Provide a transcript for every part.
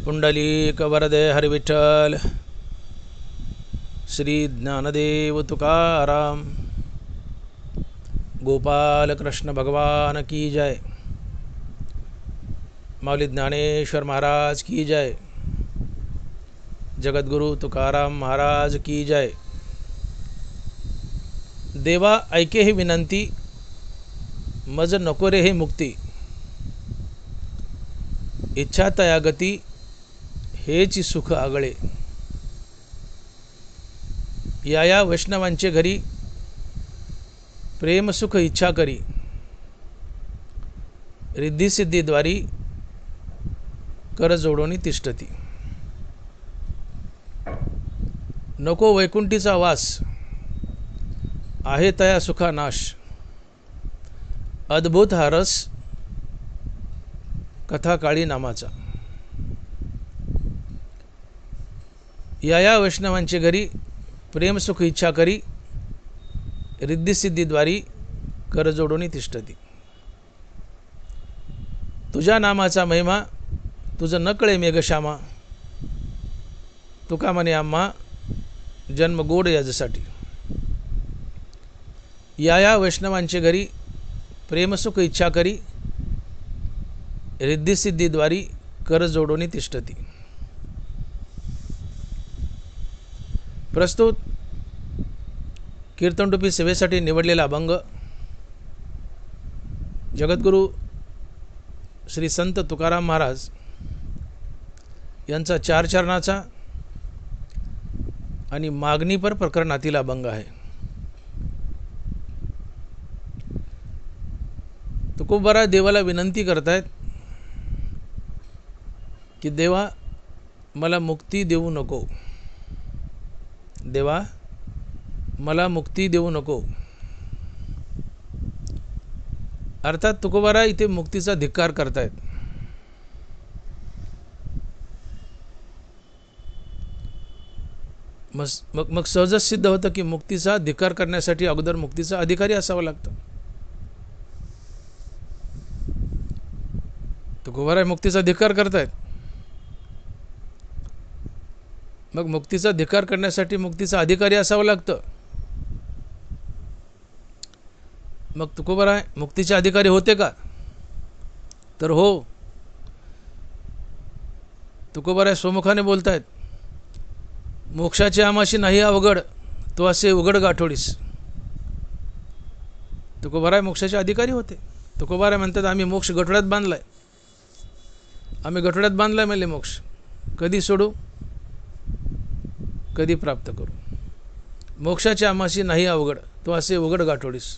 पुंडलिक वरदे हरि विठ्ठल श्री ज्ञानदेव तुकाराम गोपाल कृष्ण भगवान की जय। माऊली ज्ञानेश्वर महाराज की जय। जगद्गुरु तुकाराम महाराज की जय। देवा ऐके ही विनंती, मज नको रे हे मुक्ती, इच्छा तयागती हेची सुख आगळे। या वैष्णवांचे घरी प्रेम सुख इच्छा करी, रिद्धी सिद्धीद्वारी कर जोडोनी तिष्ठती। नको वैकुंठीचा वास, आहे तया सुखा नाश, अद्भुत हा रस कथा काळी नामाचा। या वैष्णवांचे घरी प्रेम सुख इच्छा करी, रिद्धी सिद्धीद्वारी कर जोडोनी तिष्ठती। तुझ्या नामाचा महिमा तुझं न कळे मेघश्यामा, तुका म्हणे आम्हा जन्म गोड याजसाठी। या वैष्णवांचे घरी प्रेम सुख इच्छा करी, रिद्धी सिद्धीद्वारी कर जोडोनी तिष्ठती। प्रस्तुत कीर्तनरूपी सेवेसाठी निवडलेला अभंग जगद्गुरु श्री संत तुकाराम महाराज यांचा 4 चरणाचा आणि मागणीपर प्रकरणातील अभंग आहे। तुकोबारा देवाला विनंती करतायत की देवा मला मुक्ती देऊ नको, देवा मला मुक्ती देऊ नको। अर्थात तुकोबारा इथे मुक्तीचा धिक्कार करतायत। मग सहजच सिद्ध होतं की मुक्तीचा धिक्कार करण्यासाठी अगोदर मुक्तीचा अधिकारी असावा लागतो। तुकोबारा मुक्तीचा धिक्कार करतायत, मग मुक्तीचा धिक्कार करण्यासाठी मुक्तीचा अधिकारी असावं लागतं। मग तुकोबारा मुक्तीचे अधिकारी होते का? तर हो। तुकोबारा स्वमुखाने बोलतायत, मोक्षाची आमाशी नाही अवघड, तो असे उघड गाठोडीस। तुकोबारा मोक्षाचे अधिकारी होते। तुकोबारा म्हणतात आम्ही मोक्ष गठोड्यात बांधलाय, आम्ही गठोड्यात बांधलाय म्हणले मोक्ष, कधी सोडू कधी प्राप्त करू। मोक्षाची आमाशी नाही अवघड, तो असे उघड गाठोडीस।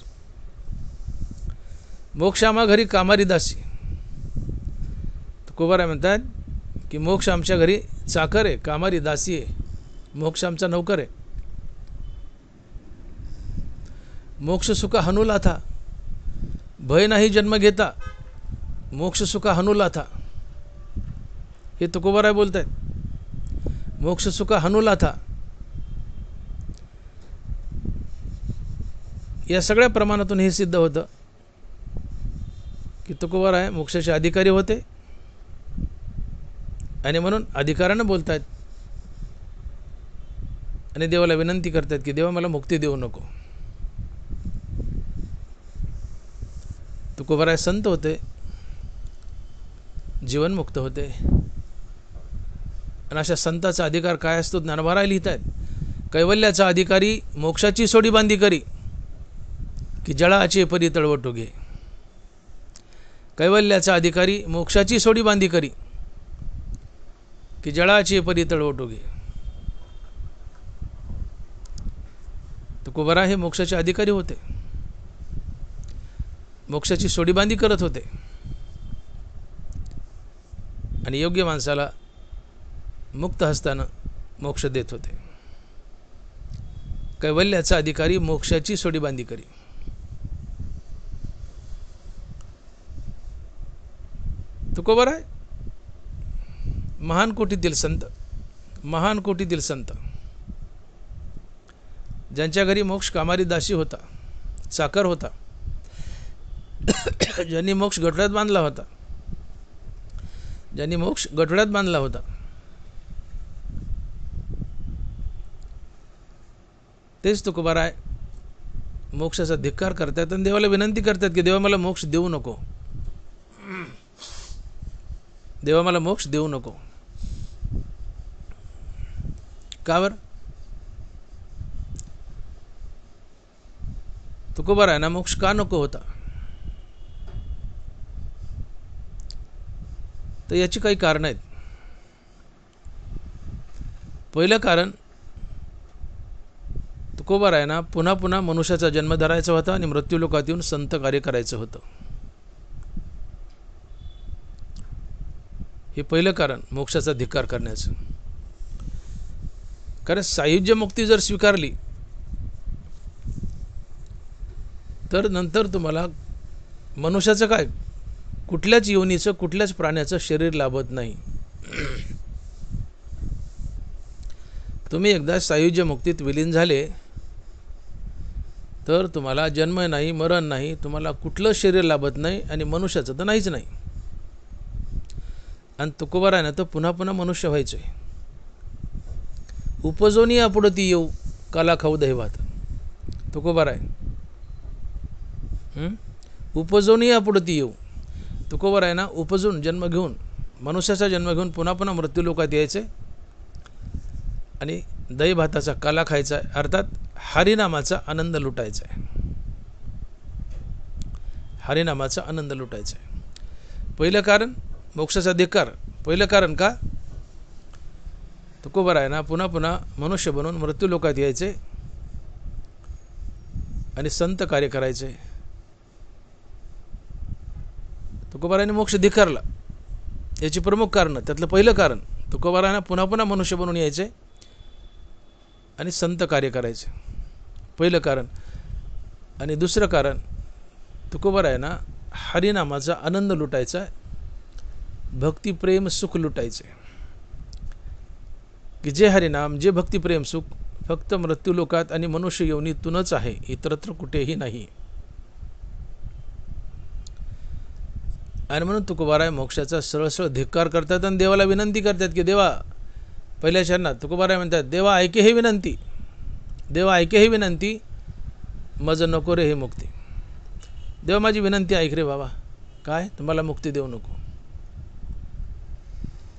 मोक्ष आम्हा घरी कामारी दासी। तुकोबारा म्हणतात की मोक्ष आमच्या घरी चाकर आहे, कामारी दासी आहे, मोक्ष आमचा नौकर आहे। मोक्ष सुखा हनुला था, भय नाही जन्म घेता, मोक्ष सुखा हनुला था। हे तुकोबारा बोलतायत, मोक्ष सुखा हनुला था। या सगळ्या प्रमाणातून हे सिद्ध होतं की तुकोबारा मोक्षाचे अधिकारी होते आणि म्हणून अधिकारानं बोलतायत आणि देवाला विनंती करतात की देवा मला मुक्ती देऊ नको। तुकोबारा संत होते, जीवनमुक्त होते, आणि अशा संताचा अधिकार काय असतो ज्ञानोबा लिहित आहेत, कैवल्याचा अधिकारी मोक्षाची सोडी बांधी करी, की जळाचे परी तळवटो घे। कैवल्याचा अधिकारी मोक्षाची सोडी बांधी करी, की जळाचे परी तळवटो घे। तुकोबारा हे मोक्षाचे अधिकारी होते, मोक्षाची सोडीबांधी करत होते आणि योग्य माणसाला मुक्त हस्तानं मोक्ष देत होते। कैवल्याचा अधिकारी मोक्षाची सोडीबांधी करी। तुकोबारा महान कोटीतील संत, महान कोटीतील संत, ज्यांच्या घरी मोक्ष कामारी दासी होता, चाकर होता, ज्यांनी मोक्ष गठोड्यात बांधला होता, ज्यांनी मोक्ष गठोड्यात बांधला होता, तेच तुकोबाराय मोक्षाचा धिक्कार करतात आणि देवाला विनंती करतात की देवा मला मोक्ष देऊ नको, देवा मला मोक्ष देऊ नको. का बरं? तुकोबाराय ना मोक्ष का नको होता? तर याची काही कारण आहेत. पहिलं कारण, तुकोबारायांना पुन्हा पुन्हा मनुष्याचा जन्म धरायचा होता आणि मृत्यूलोकात येऊन संत कार्य करायचं होतं. हे पहिलं कारण मोक्षाचा धिक्कार करण्याचं. कारण सायुज्य मुक्ती जर स्वीकारली तर नंतर तुम्हाला मनुष्याचं काय, कुठल्याच योनीचं, कुठल्याच प्राण्याचं शरीर लाभत नाही. तुम्ही एकदा सायुज्य मुक्तीत विलीन झाले तर तुम्हाला जन्म नाही, मरण नाही, तुम्हाला कुठलं शरीर लाभत नाही आणि मनुष्याचं तर नाहीच नाही. आणि तुकोबारायनं तर पुन्हा पुन्हा मनुष्य व्हायचं आहे. उपजोनी आपुडती येऊ काला खाऊ दैवात. तुकोबाराय उपजोनी आपुडती येऊ. तुकोबारायना उपजून जन्म घेऊन, मनुष्याचा जन्म घेऊन पुन्हा पुन्हा मृत्यूलोकात यायचे आणि दही भाताचा काला खायचा आहे, अर्थात हरिनामाचा आनंद लुटायचा आहे. हरिनामाचा आनंद लुटायचा आहे. पहिलं कारण मोक्षाचा धिक्कार. पहिलं कारण का? तुकोबारायना पुन्हा पुन्हा मनुष्य बनून मृत्यूलोकात यायचे आणि संत कार्य करायचे. तुकोबारायने मोक्ष धिक्कारला. याची प्रमुख कारण, त्यातलं पहिलं कारण, तुकोबारायना पुन्हा पुन्हा मनुष्य बनून यायचे आणि संत कार्य करायचे. पहिलं कारण. आणि दुसरं कारण, तुकोबारायना हरिनामाचा आनंद लुटायचा, भक्ती प्रेम सुख लुटायचे. की जे हरिनाम, जे भक्ती प्रेम सुख फक्त मृत्यूलोकात आणि मनुष्य योनीतूनच आहे, इतरत्र कुठेही नाही. आणि म्हणून तुकोबाराय मोक्षाचा सरळ सरळ धिक्कार करतात आणि देवाला विनंती करतात की देवा, पहिल्या चरणात तुकोबाराय म्हणतात, देवा ऐके हे विनंती, देवा ऐके हे विनंती, मज नको रे हे मुक्ती. देवा माझी विनंती ऐक रे बाबा. काय? तुम्हाला मुक्ती देऊ नको,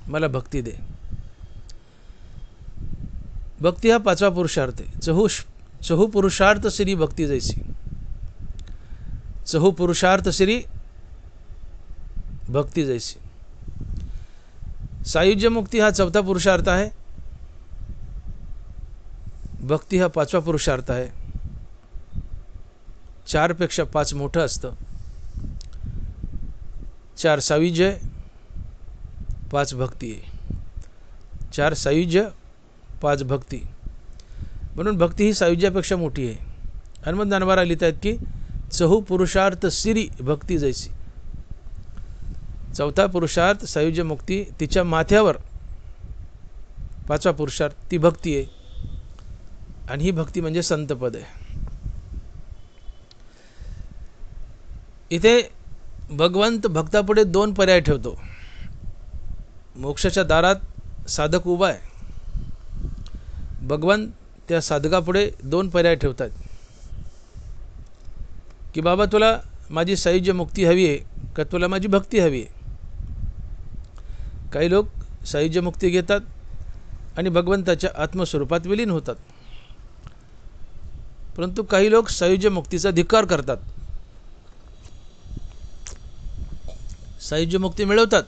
मला भक्ती दे. भक्ती हा पाचवा पुरुषार्थ आहे. चहू पुरुषार्थ श्री भक्ती जैसी. चहू पुरुषार्थ श्री भक्ती जैसी. सायुज्य मुक्ती हा चौथा पुरुषार्थ आहे. भक्ती हा पाचवा पुरुषार्थ आहे. 4 पेक्षा 5 मोठं असतं. 4 सायुज्य, 5 भक्ती आहे. 4 सायुज्य, 5 भक्ती. म्हणून भक्ती ही सायुज्यापेक्षा मोठी आहे. हनुमंत ज्ञानोबा लिहित आहेत की चहू पुरुषार्थ श्री भक्ती जैसी. चौथा पुरुषार्थ सायुज्य मुक्ती, तिच्या माथ्यावर 5वा पुरुषार्थ ती भक्ती आहे. आणि ही भक्ती म्हणजे संतपद आहे. इथे भगवंत भक्तापुढे 2 पर्याय ठेवतो. मोक्षाच्या दारात साधक उभा आहे. भगवंत त्या साधकापुढे 2 पर्याय ठेवतात की बाबा तुला माझी सायुज्य मुक्ती हवी आहे का तुला माझी भक्ती हवी आहे. काही लोक सायुज्य मुक्ती घेतात आणि भगवंताच्या आत्मस्वरूपात विलीन होतात. परंतु काही लोक सायुज्य मुक्तीचा धिक्कार करतात. सायुज्य मुक्ती मिळवतात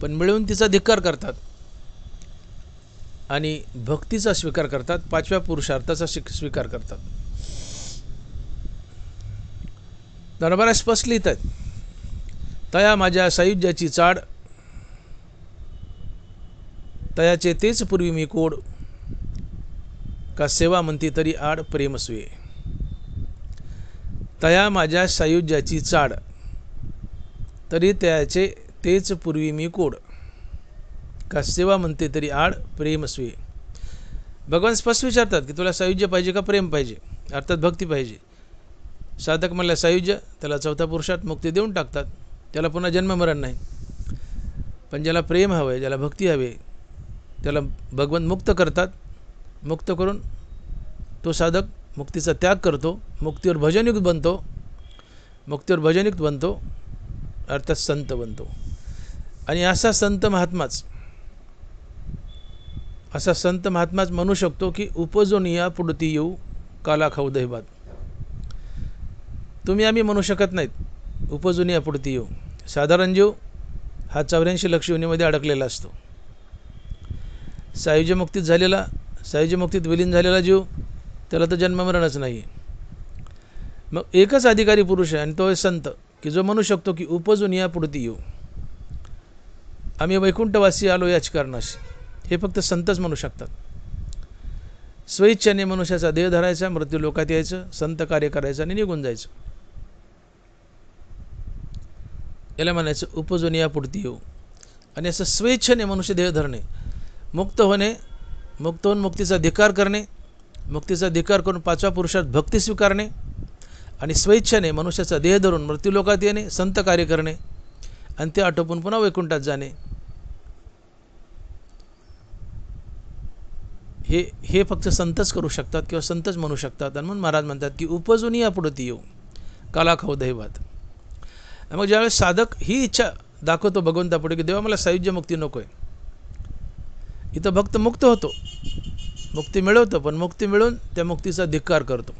पण मिळवून तिचा धिक्कार करतात आणि भक्तीचा स्वीकार करतात, 5व्या पुरुषार्थाचा स्वीकार करतात. दरबारा स्पष्ट लिहितात, तया माझ्या सायुज्याची चाड, तयाचे तेच पूर्वी मी कोड, का सेवा म्हणती तरी आड प्रेमस्वे. तया माझ्या सायुज्याची चाड, तरी त्याचे तेच पूर्वी मी कोड, का सेवा म्हणते तरी आड प्रेमस्वे. भगवान स्पष्ट विचारतात की तुला सायुज्य पाहिजे का प्रेम पाहिजे, अर्थात भक्ती पाहिजे. साधक म्हणला सायुज्य, त्याला चौथा पुरुषार्थ मुक्ती देऊन टाकतात, त्याला पुन्हा जन्म मरण नाही. पण ज्याला प्रेम हवं आहे, ज्याला भक्ती हवी आहे, त्याला भगवंत मुक्त करतात. मुक्त करून तो साधक मुक्तीचा त्याग करतो, मुक्तीवर भजनयुक्त बनतो, मुक्तीवर भजनयुक्त बनतो, अर्थात संत बनतो. आणि असा संत महात्माच म्हणू शकतो की उपजून या पुढती येऊ काला खाऊ दैवात. तुम्ही आम्ही म्हणू शकत नाहीत उपजून या पुढती येऊ. साधारण जीव हा 84 लक्ष योनीमध्ये अडकलेला असतो. सायुज्य मुक्तीत विलीन झालेला जीव, त्याला तर जन्ममरणच नाही. मग एकच अधिकारी पुरुष आहे आणि तो आहे संत, की जो म्हणू शकतो की उपजून या पुढती येऊ, आम्ही वैकुंठवासी आलो याच कारणाशी. हे फक्त संतच म्हणू शकतात. स्वइच्छेने मनुष्याचा देह धरायचा, मृत्यू लोकात यायचं, संत कार्य करायचं आणि निघून जायचं. याला म्हणायचं उपजून या पुढती येऊ. आणि असं स्वेच्छेने मनुष्य देह धरणे, मुक्त होऊन मुक्तीचा धिक्कार करणे, मुक्तीचा धिक्कार करून 5वा पुरुषार्थ भक्ती स्वीकारणे, आणि स्वेच्छेने मनुष्याचा देह धरून मृत्यू लोकात येणे, संत कार्य करणे आणि ते आटोपून पुन्हा वैकुंठात जाणे. हे फक्त संतच करू शकतात किंवा संतच म्हणू शकतात. आणि म्हणून महाराज म्हणतात की उपजून या पुढती येऊ काला खाऊ दैवात. मग ज्यावेळेस साधक ही इच्छा दाखवतो भगवंतापुढे की देवा मला सायुज्य मुक्ती नको आहे, इथं भक्त मुक्त होतो, मुक्ती मिळवतो, पण मुक्ती मिळून त्या मुक्तीचा धिक्कार करतो.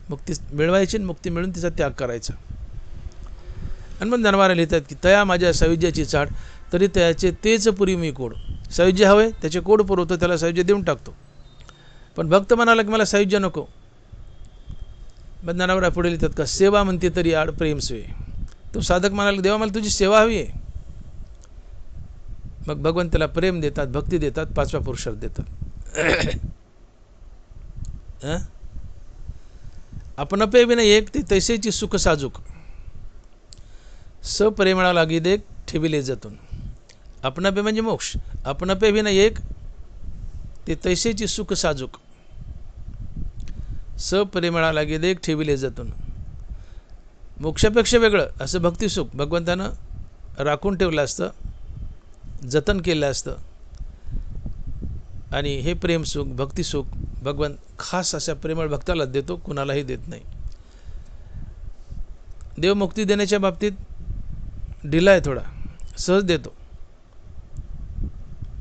मुक्ती मिळवायची, मुक्ती मिळून तिचा त्याग करायचा. आणि मग धनवारा लिहितात की तया माझ्या सायुज्याची चाड, तरी त्याचे तेच पुरी मी कोड. सायुज्य हवे, त्याचे कोड पुरवतो, त्याला सायुज्य देऊन टाकतो. पण भक्त म्हणाला की मला सायुज्य नको. मग ज्ञानावरा पुढे लिहितात का सेवा म्हणते तरी आड प्रेम स्वे. तो साधक म्हणाला देवा मला तुझी सेवा हवी आहे. मग भगवंत त्याला प्रेम देतात, भक्ती देतात, 5वा पुरुषार्थ देतात. आपण पे विना एक ते तैसेची सुख साजूक, सप्रेमळा लागी देख ठेविले जतून. आपण पे म्हणजे मोक्ष, आपण पे विना एक ते तैसेची सुख साजूक, सप्रेमळा लागी देख ठेविले जतून. मोक्षापेक्षा वेगळं असं भक्तिसुख भगवंतानं राखून ठेवलं असतं, जतन केलं असतं. आणि हे प्रेमसुख भक्तिसुख भगवंत खास अशा प्रेमळ भक्तालाच देतो, कुणालाही देत नाही. देव मुक्ती देण्याच्या बाबतीत ढिला आहे थोडा, सहज देतो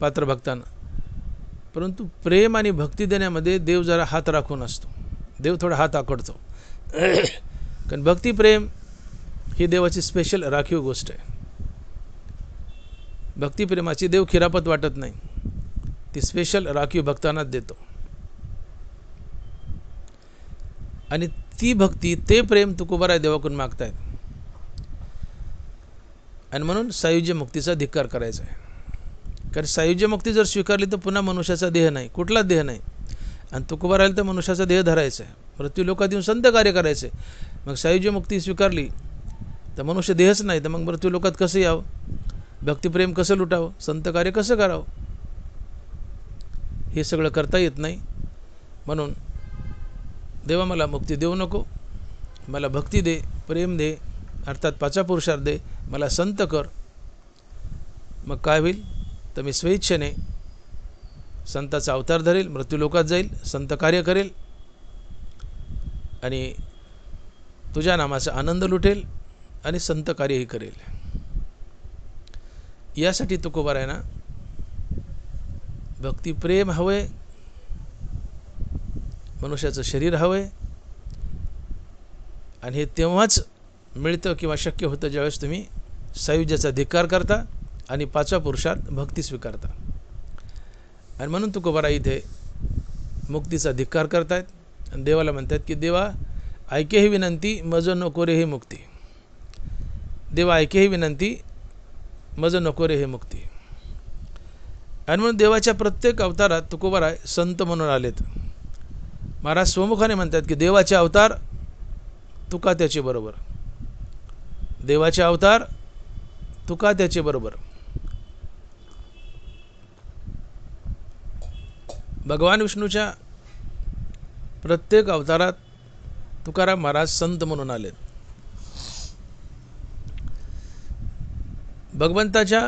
पात्र भक्तांना. परंतु प्रेम आणि भक्ती देण्यामध्ये देव जरा हात राखून असतो, देव थोडा हात आखडतो. कारण भक्ती प्रेम ही देवाची स्पेशल राखीव गोष्ट आहे. भक्तिप्रेमाची देव खिरापत वाटत नाही, ती स्पेशल राखीव भक्तांनाच देतो. आणि ती भक्ती ते प्रेम तुकोबाराय देवाकडून मागतायत. आणि म्हणून सायुज्य मुक्तीचा धिक्कार करायचा आहे. कारण सायुज्य मुक्ती जर स्वीकारली तर पुन्हा मनुष्याचा देह नाही, कुठलाच देह नाही. आणि तुकोबारायला तर मनुष्याचा देह धरायचा आहे, मृत्यू लोकात येऊन संत कार्य करायचे. मग सायुज्य मुक्ती स्वीकारली तर मनुष्य देहच नाही, तर मग मृत्यू लोकात कसं यावं, भक्तिप्रेम कसं लुटावं, संत कार्य कसं करावं, हे सगळं करता येत नाही. म्हणून देवा मला मुक्ती देऊ नको, मला भक्ती दे, प्रेम दे, अर्थात 5वा पुरुषार्थ दे, मला संत कर. मग काय होईल तर मी स्वेच्छेने संताचा अवतार धरेल, मृत्यू लोकात जाईल, संत कार्य करेल आणि तुझ्या नामाचा आनंद लुटेल आणि संत कार्यही करेल. यासाठी तुकोबारायांना भक्तिप्रेम हवंय, मनुष्याचं शरीर हवंय. आणि हे तेव्हाच मिळतं किंवा शक्य होतं ज्यावेळेस तुम्ही सायुज्याचा धिक्कार करता आणि 5वा पुरुषार्थ भक्ती स्वीकारता. आणि म्हणून तुकोबाराय इथे मुक्तीचा धिक्कार करतायत आणि देवाला म्हणतात की देवा ऐके ही विनंती, मज नको रे हे मुक्ती. देवा ऐके ही विनंती, मज नको रे हे मुक्ती. आणि म्हणून देवाच्या प्रत्येक अवतारात तुकोबाराय संत म्हणून आलेत. महाराज स्वमुखाने म्हणतात की देवाचे अवतार तुका त्याचे बरोबर, देवाचे अवतार तुका त्याचे बरोबर. भगवान विष्णूच्या प्रत्येक अवतारात तुकाराम महाराज संत म्हणून आलेत. भगवंताच्या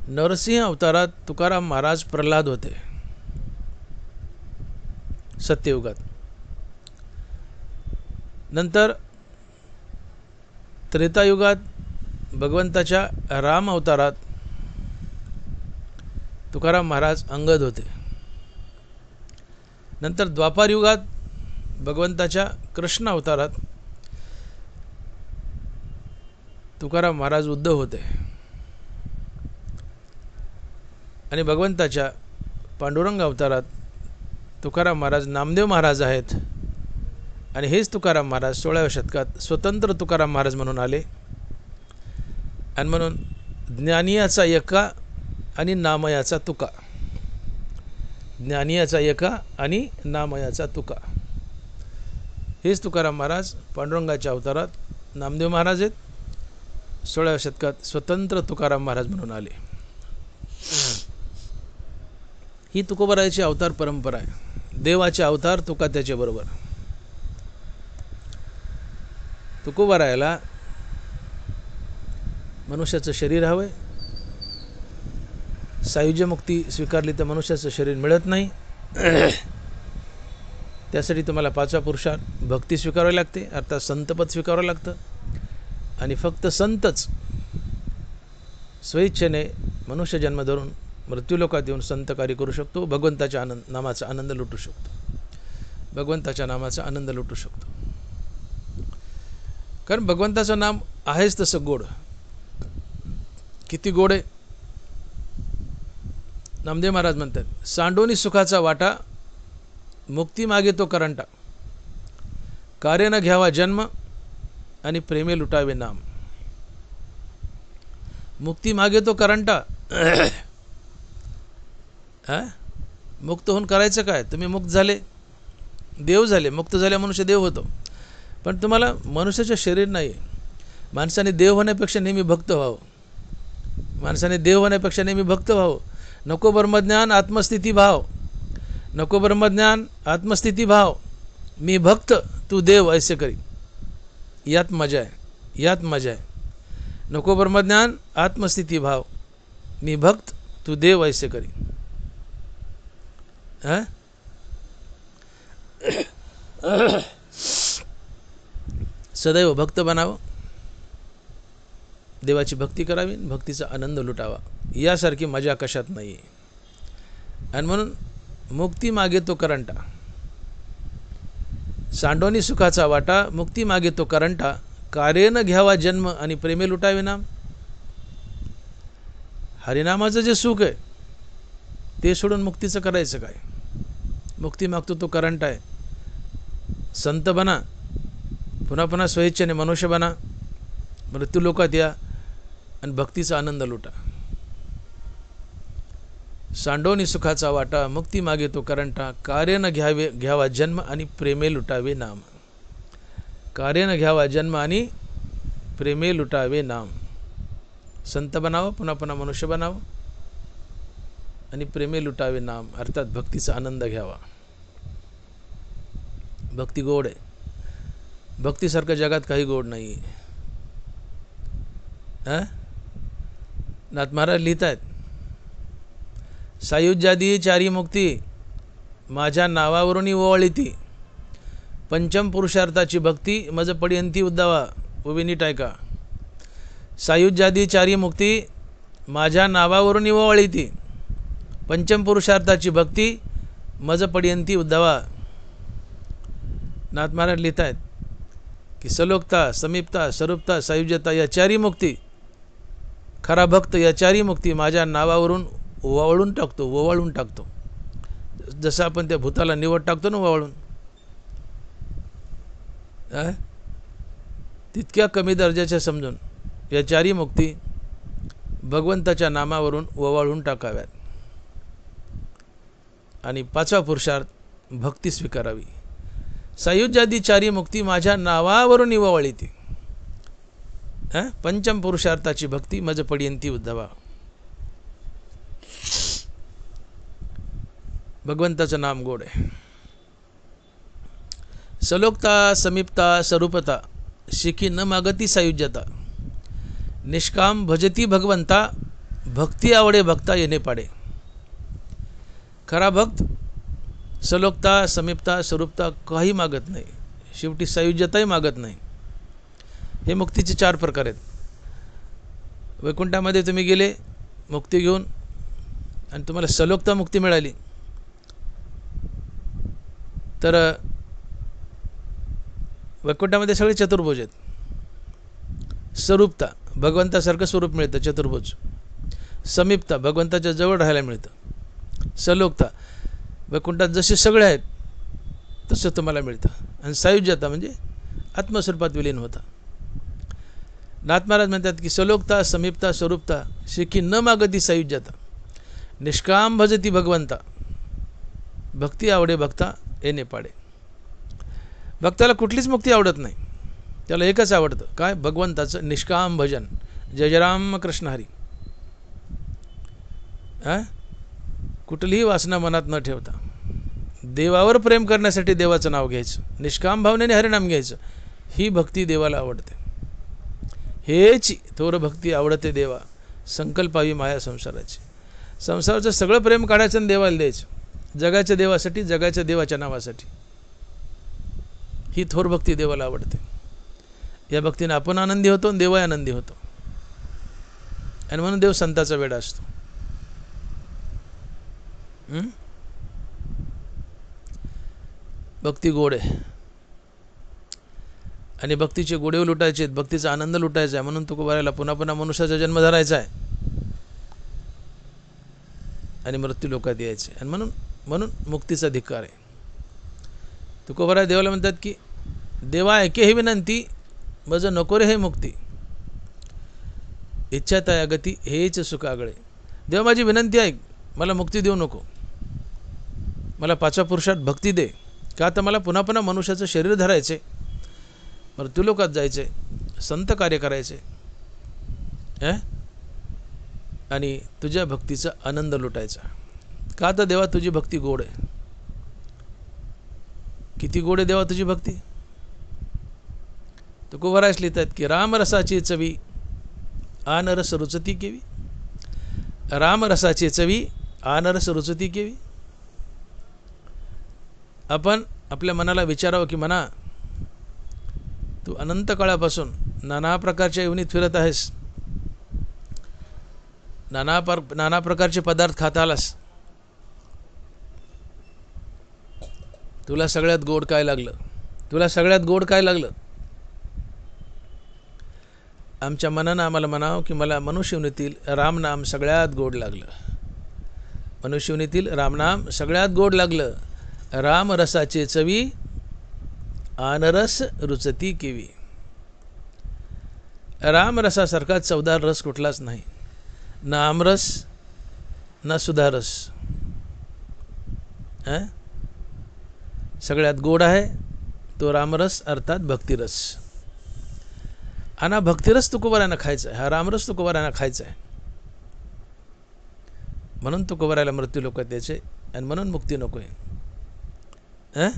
नरसिंह अवतारात तुकाराम महाराज प्रल्हाद होते. सत्ययुगात. नंतर त्रेतायुगात भगवंताच्या राम अवतारात तुकाराम महाराज अंगद होते. नंतर द्वापार युगात भगवंताच्या कृष्ण अवतारात तुकाराम महाराज उद्धव होते. आणि भगवंताच्या पांडुरंग अवतारात तुकाराम महाराज नामदेव महाराज आहेत. आणि हेच तुकाराम महाराज 16व्या शतकात स्वतंत्र तुकाराम महाराज म्हणून आले. आणि म्हणून ज्ञानियाचा एका आणि नामयाचा तुका, ज्ञानियाचा एका आणि नामयाचा तुका, हेच तुकाराम महाराज पांडुरंगाच्या अवतारात नामदेव महाराज आहेत. 16व्या शतकात स्वतंत्र तुकाराम महाराज म्हणून आले. ही तुकोबारायाची अवतार परंपरा आहे. देवाचे अवतार तुका त्याच्या बरोबर. तुकोबारायाला मनुष्याचं शरीर हवंय. सायुज्य मुक्ती स्वीकारली तर मनुष्याचं शरीर मिळत नाही. त्यासाठी तुम्हाला 5वा पुरुषार्थ भक्ती स्वीकारावी लागते, अर्थात संतपद स्वीकारावं लागतं. आणि फक्त संतच स्वेच्छेने मनुष्य जन्म धरून मृत्यूलोकात येऊन संत कार्य करू शकतो. भगवंताच्या नामाचा आनंद लुटू शकतो. भगवंताच्या नामाचा आनंद लुटू शकतो. कारण भगवंताचं नाम आहेच तसं गोड. किती गोड आहे. नामदेव महाराज म्हणतात, सांडोनी सुखाचा वाटा, मुक्ती मागे तो करंटा, कार्य न घ्यावा जन्म आणि प्रेमे लुटावे नाम. मुक्ती मागे तो करंटा. मुक्त होऊन करायचं काय? तुम्ही मुक्त झाले, देव झाले. मुक्त झाल्या मनुष्य देव होतो. पण तुम्हाला मनुष्याचं शरीर नाही. माणसाने देव होण्यापेक्षा नेहमी भक्त व्हावं. माणसाने देव होण्यापेक्षा नेहमी भक्त व्हावं. नको ब्रह्मज्ञान आत्मस्थिती भाव, नको ब्रह्मज्ञान आत्मस्थिती भाव, मी भक्त तू देव ऐसे करी. यात मजा आहे, यात मजा आहे. नको ब्रह्मज्ञान आत्मस्थिती भाव, मी भक्त तू देव ऐसे करी. सदैव भक्त बनावं, देवाची भक्ती करावी, भक्तीचा आनंद लुटावा. यासारखी मजा कशात नाही. आणि म्हणून मुक्ती मागे तो करंटा, सांडोनी सुखाचा वाटा, मुक्ती मागे तो करंटा, कार्य न घ्यावा जन्म आणि प्रेमे लुटावे नाम. हरिनामाचं जे सुख आहे ते सोडून मुक्तीचं करायचं काय? मुक्ती मागतो तो करंट आहे. संत बना, पुन्हा पुन्हा स्वेच्छेने मनुष्य बना, मृत्यू लोकात या आणि भक्तीचा आनंद लुटा. सांडोनी सुखाचा वाटा, मुक्ती मागे तो करंटा, कार्य न घ्यावा जन्म आणि प्रेमे लुटावे नाम. कार्य न घ्यावा जन्म आणि प्रेमे लुटावे नाम. संत बनावं, पुन्हा पुन्हा मनुष्य बनावं आणि प्रेमे लुटावे नाम, अर्थात भक्तीचा आनंद घ्यावा. भक्ती गोड आहे. भक्तीसारखं जगात काही गोड नाही. नाथ महाराज लिहित आहेत, सायुज्यादी चारी मुक्ती माझ्या नावावरून ओवाळी ती, पंचम पुरुषार्थाची भक्ती मज पडियंती उद्दावा. उभी नीट ऐका. सायुज्यादी चारी मुक्ती माझ्या नावावरून ओवाळी ती, पंचम पुरुषार्थाची भक्ती मज पडियंती उद्दावा. नाथ महाराज लिहित आहेत की सलोकता, समीपता, स्वरूपता, सायुज्यता या चारी मुक्ती, खरा भक्त या चारी मुक्ती माझ्या नावावरून ओवाळून टाकतो, ओवाळून टाकतो. जसं आपण त्या भूताला निवड टाकतो ना ओवाळून, तितक्या कमी दर्जाच्या समजून या चारी मुक्ती भगवंताच्या नामावरून ओवाळून टाकाव्यात. आणि 5वा पुरुषार्थ भक्ती स्वीकारावी. सायुज्यादी चारी मुक्ती माझ्या नावावरून ओवाळी ती, पंचम पुरुषार्थाची भक्ती मज पडियंती उद्धवा. भगवंताचं नाम गोड आहे. सलोकता, समीपता, स्वरूपता, शिखी न मागती सायुज्यता, निष्काम भजती भगवंता, भक्ती आवडे भक्ता येणे पाडे. खरा भक्त सलोकता, समीपता, स्वरूपता काही मागत नाही, शेवटी सायुज्यताही मागत नाही. हे मुक्तीचे 4 प्रकार आहेत. वैकुंठामध्ये तुम्ही गेले मुक्ती घेऊन आणि तुम्हाला सलोकता मुक्ती मिळाली तर वैकुंठामध्ये सगळे चतुर्भुज आहेत. स्वरूपता, भगवंतासारखं स्वरूप मिळतं चतुर्भुज. समीपता, भगवंताच्या जवळ राहायला मिळतं. सलोकता, वैकुंठात जसे सगळे आहेत तसं तुम्हाला मिळतं. आणि सायुज्यता म्हणजे आत्मस्वरूपात विलीन होता. नाथ महाराज म्हणतात की सलोकता, समीपता, स्वरूपता शिखी न मागती सायुज्यता, निष्काम भजती भगवंता, भक्ती आवडे भक्ता येणे पाडे. भक्ताला कुठलीच मुक्ती आवडत नाही, त्याला एकच आवडतं, काय? भगवंताचं निष्काम भजन. जय जय राम कृष्ण हरी. कुठलीही वासना मनात न ठेवता देवावर प्रेम करण्यासाठी देवाचं नाव घ्यायचं, निष्काम भावनेने हरिनाम घ्यायचं, ही भक्ती देवाला आवडते. हेची थोर भक्ती आवडते देवा, संकल्पावी माया संसाराची. संसाराचं सगळं प्रेम काढायचं आणि देवाला द्यायचं, जगाच्या देवासाठी, जगाच्या देवाच्या नावासाठी. ही थोर भक्ती देवाला आवडते. या भक्तीने आपण आनंदी होतो आणि देवही आनंदी होतो. आणि म्हणून देव संताचा वेडा असतो. भक्ती गोड आहे आणि भक्तीचे गोडे लुटायचे, भक्तीचा आनंद लुटायचा आहे. म्हणून तुकोबारायला पुन्हा पुन्हा मनुष्याचा जन्म धरायचा आहे आणि मृत्यू लोकात यायचे. आणि म्हणून मुक्तीचा धिक्कार आहे. तुकोबाराय देवाला म्हणतात की देवा ऐके ही विनंती, मज नको रे हे मुक्ती, इच्छा तया गती हेच सुख आगळे. देवा माझी विनंती ऐक, मला मुक्ती देऊ नको, मला 5व्या पुरुषात भक्ती दे. का तर मला पुन्हा पुन्हा मनुष्याचं शरीर धरायचे, मृत्यू लोकात जायचे, संत कार्य करायचे आणि तुझ्या भक्तीचा आनंद लुटायचा. का तर देवा तुझी भक्ती गोड आहे. किती गोड आहे देवा तुझी भक्ती. तुकोबारायस लिहितात की रामरसाची चवी आनरस रुचती केवी, रामरसाची चवी आनरस रुचती केवी. आपण आपल्या मनाला विचारावं की मना, तू अनंत काळापासून नाना प्रकारच्या योनीत फिरत आहेस, नाना प्रकारचे पदार्थ खात आलास, तुला सगळ्यात गोड काय लागलं? तुला सगळ्यात गोड काय लागलं? आमच्या मनानं आम्हाला म्हणावं की मला मनुष्यवनीतील रामनाम सगळ्यात गोड लागलं. मनुष्यवनीतील रामनाम सगळ्यात गोड लागलं. रामरसाचे चवी आनरस रुचती केवी. रामरसासारखा चवदार रस कुठलाच नाही, ना आमरस ना सुधारस. सगळ्यात गोड आहे तो रामरस अर्थात भक्तिरस. आणि भक्तिरस तुकोबारायांना खायचा आहे, हा रामरस तुकोबारायांना खायचा आहे. म्हणून तुकोबारायला मृत्यू लोकात यायचे आणि म्हणून मुक्ती नको आहे.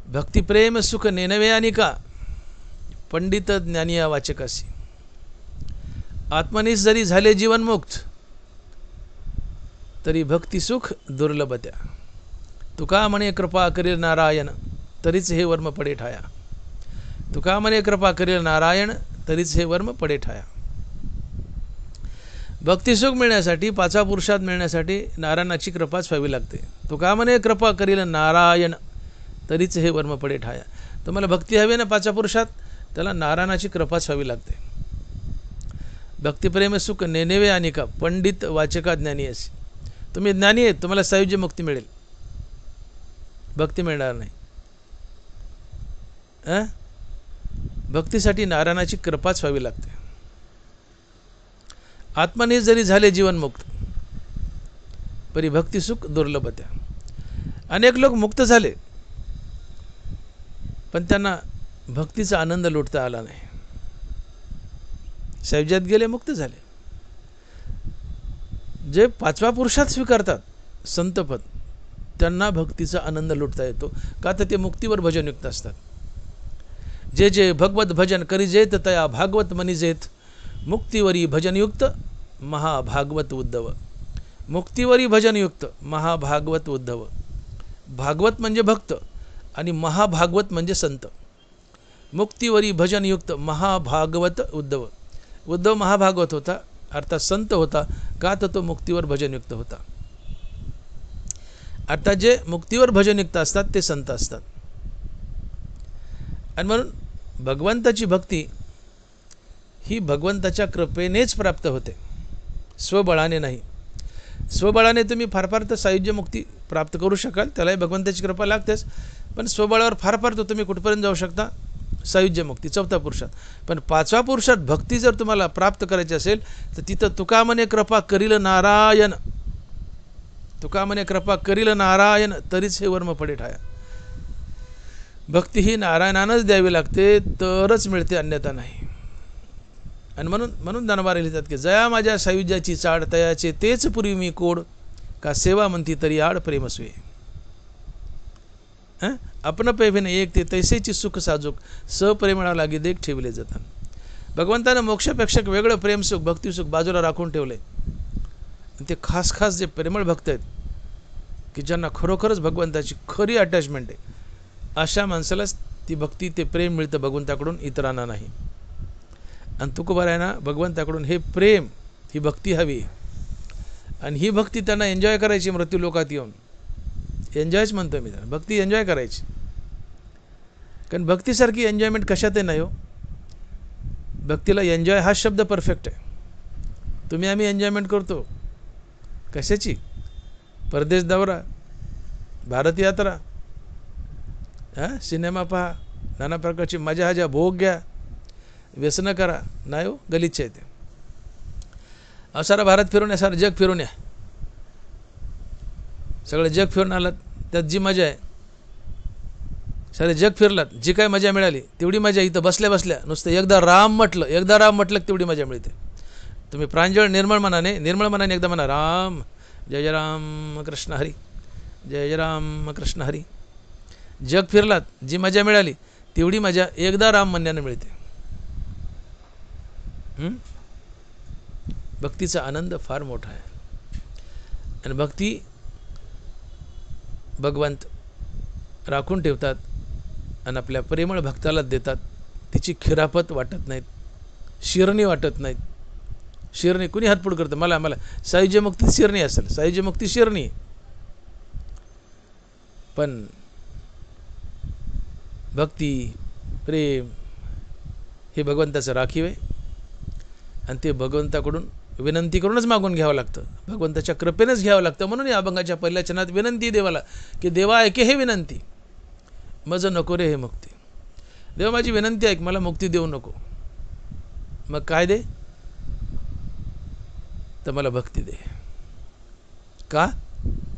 भक्ती प्रेम सुख नेनवे अनिका, पंडित ज्ञानिया वाचकासी. आत्मनीस जरी झाले जीवनमुक्त, तरी भक्ती सुख दुर्लभ त्या. तुका म्हणे कृपा करील नारायण, तरीच हे वर्म पडे ठाया. तुका म्हणे कृपा करील नारायण, तरीच हे वर्म पडे ठाया. भक्तिसुख मिळण्यासाठी, 5व्या पुरुषात मिळण्यासाठी नारायणाची कृपाच व्हावी लागते. तुका म्हणे कृपा करील नारायण, तरीच हे वर्म पडे ठाया. तुम्हाला भक्ती हवी ना 5व्या पुरुषात, त्याला नारायणाची कृपाच व्हावी लागते. भक्तिप्रेम सुख नेनेवे अनिका, पंडित वाचका ज्ञानी असे. तुम्ही ज्ञानी आहेत, तुम्हाला सायुज्य मुक्ती मिळेल, भक्ती मिळणार नाही. भक्तीसाठी नारायणाची कृपाच व्हावी लागते. आत्मने जरी झाले जीवनमुक्त, परी भक्ती सुख दुर्लभ त्या. अनेक लोक मुक्त झाले, पण त्यांना भक्तीचा आनंद लुटता आला नाही. सायुज्यात गेले, मुक्त झाले. जे 5व्या पुरुषात स्वीकारतात संतपद, त्यांना भक्तीचा आनंद लुटता येतो. का तर ते मुक्तीवर भजनयुक्त असतात. जे जे भगवत भजन करी जेत, तया भागवत मनी जेत. मुक्तीवरी भजनयुक्त महाभागवत उद्धव. मुक्तीवरी भजनयुक्त महाभागवत उद्धव. भागवत म्हणजे भक्त आणि महाभागवत म्हणजे संत. मुक्तीवरी भजनयुक्त महाभागवत उद्धव. उद्धव महाभागवत होता, अर्थात संत होता. का तर तो मुक्तीवर भजनयुक्त होता. अर्थात जे मुक्तीवर भजनयुक्त असतात ते संत असतात. आणि म्हणून भगवंताची भक्ती ही भगवंताच्या कृपेनेच प्राप्त होते, स्वबळाने नाही. स्वबळाने तुम्ही फार फार तर सायुज्य मुक्ती प्राप्त करू शकाल, त्यालाही भगवंताची कृपा लागतेच. पण स्वबळावर फार फार तर तुम्ही कुठपर्यंत जाऊ शकता? सायुज्य मुक्ती, 4थ्या पुरुषात. पण 5व्या पुरुषात भक्ती जर तुम्हाला प्राप्त करायची असेल तर तिथं तुका म्हणे कृपा करील नारायण. तुका म्हणे कृपा करील नारायण तरीच हे वर्म पडे ठाया. भक्ती ही नारायणानंच द्यावी लागते, तरच मिळते, अन्यथा नाही. आणि म्हणून दानवारे लिहितात की जया माझ्या सायुज्याची चाड, तयाचे तेच पूर्वी मी कोड, का सेवा म्हणती तरी आड प्रेमस्वे. आपण पैभिने एक ते तैसेची सुख साजूक, सप्रेमळा लागी देख ठेवले जातात. भगवंतानं मोक्षापेक्षा वेगळं प्रेमसुख भक्तिसुख बाजूला राखून ठेवले. ते खास खास जे प्रेमळ भक्त आहेत की ज्यांना खरोखरच भगवंताची खरी अटॅचमेंट आहे, अशा माणसालाच ती भक्ती ते प्रेम मिळतं भगवंताकडून, इतरांना नाही. आणि तुकोबारायांना भगवंताकडून हे प्रेम, ही भक्ती हवी. आणि ही भक्ती त्यांना एन्जॉय करायची मृत्यू लोकात येऊन. एन्जॉयच म्हणतो मी त्यांना, भक्ती एन्जॉय करायची. कारण भक्तीसारखी एन्जॉयमेंट कशातही नाही हो. भक्तीला एन्जॉय हा शब्द परफेक्ट आहे. तुम्ही आम्ही एन्जॉयमेंट करतो कशाची? परदेश दौरा, भारत यात्रा, सिनेमा पहा, नाना प्रकारची मजा हजा भोग घ्या, व्यसनं करा. नाही हो, गलिच्छ आहे ते. सारा भारत फिरून या, सारं जग फिरून या. सगळं जग फिरून आलात, त्यात जी मजा आहे, सारे जग फिरलात, जी काय मजा मिळाली तेवढी मजा इथं बसल्या बसल्या नुसतं एकदा राम म्हटलं तेवढी मजा मिळते. तुम्ही प्रांजळ निर्मळ मनाने एकदा म्हणा राम, जय जय राम कृष्ण हरी, जय जय राम कृष्ण हरी. जग फिरलात, जी मजा मिळाली तेवढी मजा एकदा राम म्हणण्याने मिळते. भक्तीचा आनंद फार मोठा आहे. आणि भक्ती भगवंत राखून ठेवतात आणि आपल्या प्रेमळ भक्ताला देतात. तिची खिरापत वाटत नाहीत, शिरणी वाटत नाहीत. शिरणी कुणी हातपुड करतं? मला सायुज्य मुक्ती शिरणी असेल, सायुज्य मुक्ती शिरणी. पण भक्ती प्रेम हे भगवंताचं राखीव आहे. आणि ते भगवंताकडून विनंती करूनच मागून घ्यावं लागतं, भगवंताच्या कृपेनेच घ्यावं लागतं. म्हणून या अभंगाच्या पहिल्या चरणात विनंती देवाला की देवा ऐके हे विनंती, मज नको रे हे मुक्ती. देवा माझी विनंती ऐक, मला मुक्ती देऊ नको. मग काय दे? तर मला भक्ती दे. का?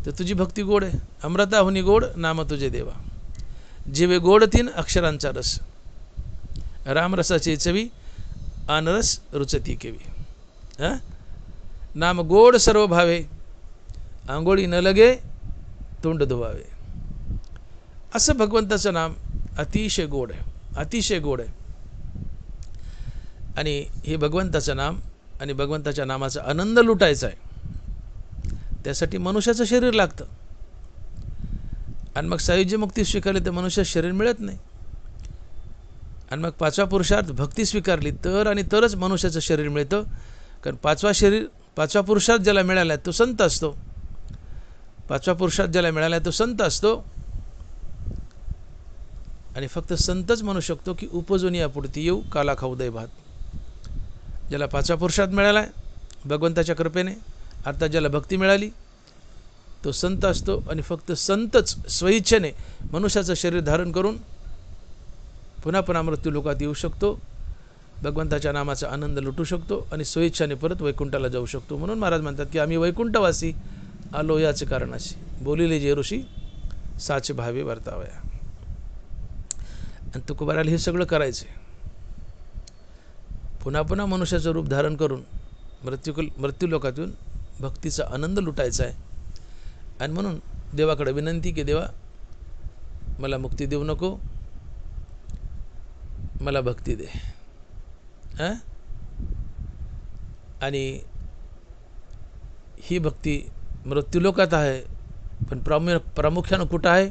तर तुझी भक्ती गोड आहे. अमृताहुनी गोड नाम तुझे देवा, जीवे गोड 3 अक्षरांचा रस, रामरसाची चवी आनरस रुचती केवी. नाम गोड सर्व भावे, आंघोळी न लगे तोंड धुवावे. असं भगवंताचं नाम अतिशय गोड आहे, अतिशय गोड आहे. आणि हे भगवंताचं नाम आणि भगवंताच्या नामाचा आनंद लुटायचा आहे, त्यासाठी मनुष्याचं शरीर लागतं. आणि मग सायुज्य मुक्ती स्वीकारली तर मनुष्याचं शरीर मिळत नाही. आणि मग 5वा पुरुषार्थ भक्ती स्वीकारली तरच मनुष्याचं शरीर मिळतं. कारण 5वा पुरुषार्थ ज्याला मिळाला आहे तो संत असतो. 5वा पुरुषार्थ ज्याला मिळाला आहे तो संत असतो. आणि फक्त संतच म्हणू शकतो की उपजून यापुढती येऊ काला खाऊ दे भात. ज्याला 5वा पुरुषार्थ मिळाला आहे भगवंताच्या कृपेने, अर्थात ज्याला भक्ती मिळाली, तो संत असतो. आणि फक्त संतच स्वइच्छेने मनुष्याचं शरीर धारण करून पुन्हा पुन्हा मृत्यू लोकात येऊ शकतो, भगवंताच्या नामाचा आनंद लुटू शकतो आणि स्वइच्छाने परत वैकुंठाला जाऊ शकतो. म्हणून महाराज म्हणतात की आम्ही वैकुंठवासी आलो याच कारणाशी, बोलिले जे ऋषी साच भावे वर्तावया. आणि तुकोबाराला हे सगळं करायचं आहे, पुन्हा पुन्हा मनुष्याचं रूप धारण करून मृत्यू लोकातून भक्तीचा आनंद लुटायचा आहे. आणि म्हणून देवाकडे विनंती की देवा मला मुक्ती देऊ नको, मला भक्ती दे. आणि ही भक्ती मृत्यूलोकात आहे, पण प्रामुख्यानं कुठं आहे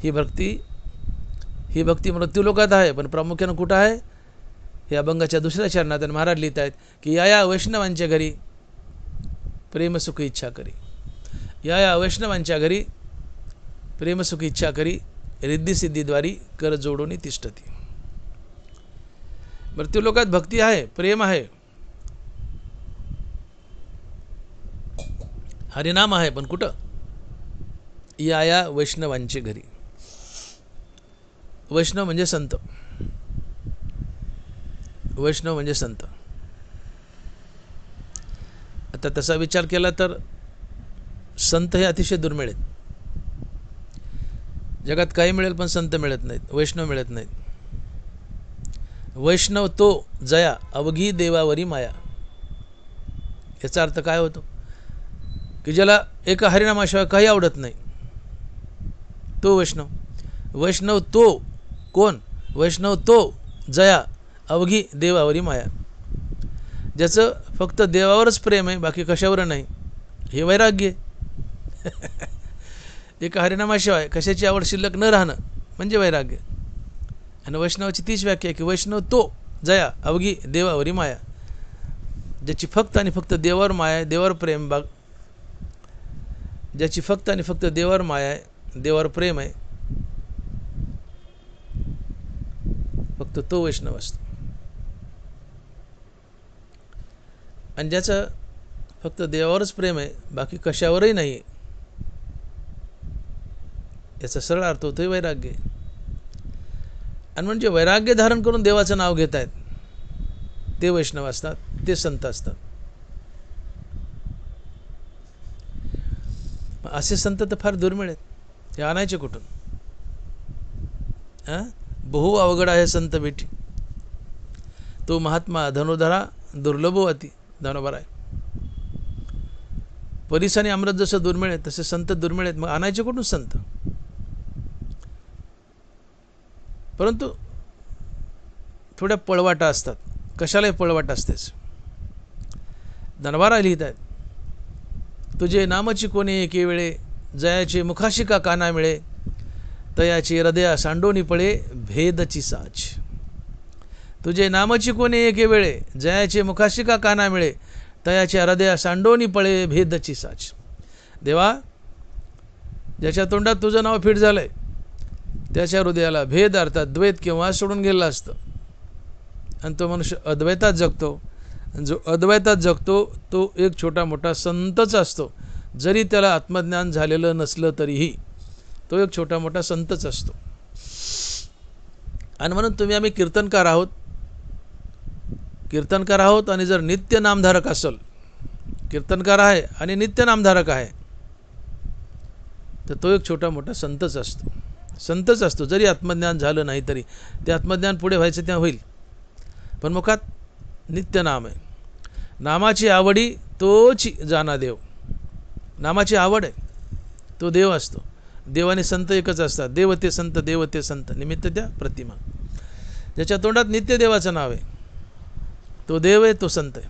ही भक्ती मृत्यूलोकात आहे, पण प्रामुख्यानं कुठं आहे? हे अभंगाच्या दुसऱ्या चरणात महाराज लिहित आहेत की या वैष्णवांच्या घरी प्रेमसुख इच्छा करी, या वैष्णवांच्या घरी प्रेमसुख इच्छा करी, रिद्धिसिद्धीद्वारी कर जोडून तिष्ठती. मृत्यूलोकात भक्ती आहे, प्रेम आहे, हरिनाम आहे, पण कुठं? या वैष्णवांचे घरी. वैष्णव म्हणजे संत, वैष्णव म्हणजे संत. आता तसा विचार केला तर संत हे अतिशय दुर्मिळ आहेत. जगात काही मिळेल पण संत मिळत नाहीत, वैष्णव मिळत नाहीत. वैष्णव तो जया अवघी देवावरी माया. याचा अर्थ काय होतो? की ज्याला एका हरिनामाशिवाय काही आवडत नाही तो वैष्णव. वैष्णव तो कोण? वैष्णव तो जया अवघी देवावरी माया. ज्याचं फक्त देवावरच प्रेम आहे, बाकी कशावर नाही, हे वैराग्य. एका हरिनामाशिवाय कशाची आवड शिल्लक न राहणं म्हणजे वैराग्य. आणि वैष्णवाची तीच व्याख्या की वैष्णव तो जया अवघी देवावरी माया. ज्याची फक्त आणि फक्त देवावर माया आहे, देवावर प्रेम ज्याची फक्त आणि फक्त देवावर माया आहे, देवावर प्रेम आहे, फक्त तो वैष्णव असतो. आणि ज्याचं फक्त देवावरच प्रेम आहे, बाकी कशावरही नाही, याचा सरळ अर्थ होतोय वैराग्य. आणि म्हणजे वैराग्य धारण करून देवाचं नाव घेत आहेत ते वैष्णव असतात, ते संत असतात. असे संत तर फार दुर्मिळ आहेत. हे आणायचे कुठून? बहु अवघड आहे संत भेटी, तो महात्मा धनुधरा दुर्लभो अति. धनोबर आहे. परीस आणि अमृत जसं दुर्मिळ आहे तसे संत दुर्मिळ आहेत. मग आणायचे कुठून संत? परंतु थोड्या पळवाटा असतात. कशालाही पळवाट असतेच. धनवारा लिहित आहेत, तुझे नामची कोणी एके वेळे, जयाचे मुखाशी का काना मिळे, तयाची हृदया सांडोनी पळे भेदची साच. तुझे नामची कोणी एके वेळे, जयाचे मुखाशी का काना मिळे, तयाच्या हृदया सांडोनी पळे भेदची साच. देवा, ज्याच्या तोंडात तुझं नाव फिट झालंय त्याच्या हृदयाला भेद अर्थात द्वैत किंवा सोडून गेलं असतं, आणि तो मनुष्य अद्वैतात जगतो. जो अद्वैतात जगतो तो एक छोटा मोठा संतच असतो. जरी त्याला आत्मज्ञान झालेलं नसलं तरीही तो एक छोटा मोठा संतच असतो. आणि म्हणून तुम्ही आम्ही कीर्तनकार आहोत आणि जर नित्य नामधारक असेल, कीर्तनकार आहे आणि नित्य नामधारक आहे, तर तो एक छोटा मोठा संतच असतो. जरी आत्मज्ञान झालं नाही तरी ते आत्मज्ञान पुढे व्हायचं त्या होईल, पण मुखात नित्य नाम आहे. नामाची आवडी तोची जाना देव. नामाची आवड आहे तो देव असतो. देव आणि संत एकच असतात. देव ते संत, निमित्त त्या प्रतिमा. ज्याच्या तोंडात नित्य देवाचं नाव आहे तो देव आहे, तो संत आहे.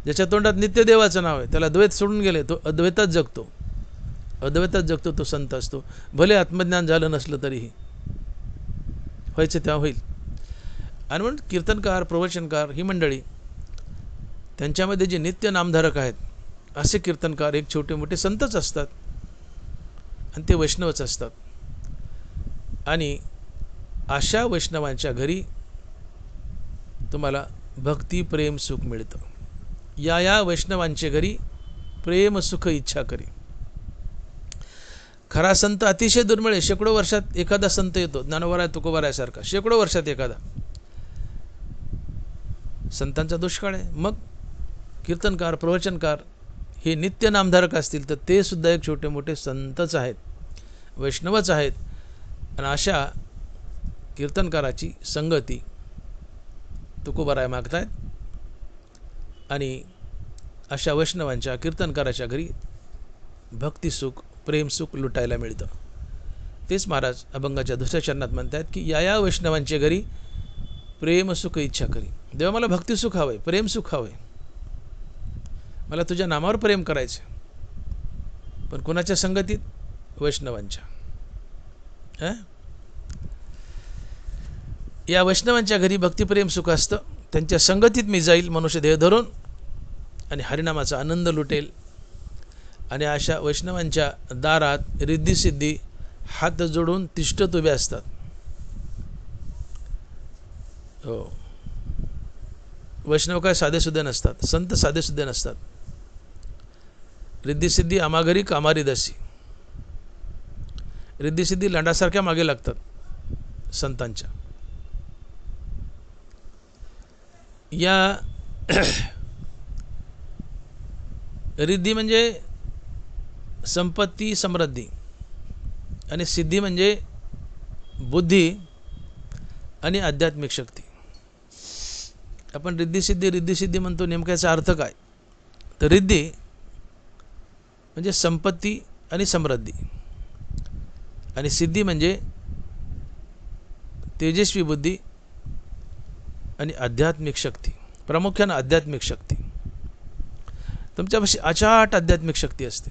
ज्याच्या तोंडात नित्य देवाचं नाव आहे त्याला द्वैत सोडून गेले, तो अद्वैतात जगतो. तो संत असतो. भले आत्मज्ञान झालं नसलं तरीही व्हायचं त्या होईल. आणि म्हणून कीर्तनकार, प्रवचनकार ही मंडळी, त्यांच्यामध्ये जे नित्य नामधारक आहेत असे कीर्तनकार एक छोटे मोठे संतच असतात, आणि ते वैष्णवच असतात. आणि अशा वैष्णवांच्या घरी तुम्हाला भक्ती प्रेम सुख मिळतं. या वैष्णवांच्या घरी प्रेम सुख इच्छा करी. खरा संत अतिशय दुर्मिळ आहे. शेकडो वर्षात एखादा संत येतो, ज्ञानोबा तुकोबारायासारखा. शेकडो वर्षात एखादा. संतांचा दुष्काळ आहे. मग कीर्तनकार, प्रवचनकार हे नित्य नामधारक असतील तर ते सुद्धा एक छोटे मोठे संतच आहेत, वैष्णवच आहेत. आणि अशा कीर्तनकाराची संगती तुकोबाराय मागतायत. आणि अशा वैष्णवांच्या कीर्तनकाराच्या घरी भक्तिसुख प्रेमसुख लुटायला मिळतं. तेच महाराज अभंगाच्या दुसऱ्या चरणात म्हणतात की या वैष्णवांच्या घरी प्रेमसुख इच्छा करी. देवा, मला भक्तिसुख हवंय, प्रेमसुख हवंय, मला तुझ्या नामावर प्रेम करायचं, पण कोणाच्या संगतीत? वैष्णवांच्या. या वैष्णवांच्या घरी भक्तिप्रेम सुख असतं. त्यांच्या संगतीत मी जाईल मनुष्य देह धरून आणि हरिनामाचा आनंद लुटेल. आणि अशा वैष्णवांच्या दारात रिद्धिसिद्धी हात जोडून तिष्ठत उभे असतात. हो, वैष्णव काय साधेसुधे नसतात, संत साधेसुधे नसतात. रिद्धिसिद्धी आमाघरी कामारी दासी. रिद्धिसिद्धी लांडासारख्या मागे लागतात संतांच्या. या रिद्धी म्हणजे संपत्ती समृद्धी आणि सिद्धी म्हणजे बुद्धी आणि आध्यात्मिक शक्ती. आपण रिद्धिसिद्धी म्हणतो, नेमक्याचा अर्थ काय? तर रिद्धी म्हणजे संपत्ती आणि समृद्धी आणि सिद्धी म्हणजे तेजस्वी बुद्धी आणि आध्यात्मिक शक्ती. प्रामुख्याने आध्यात्मिक शक्ती. तुमच्यापाशी अचाट आध्यात्मिक शक्ती असते.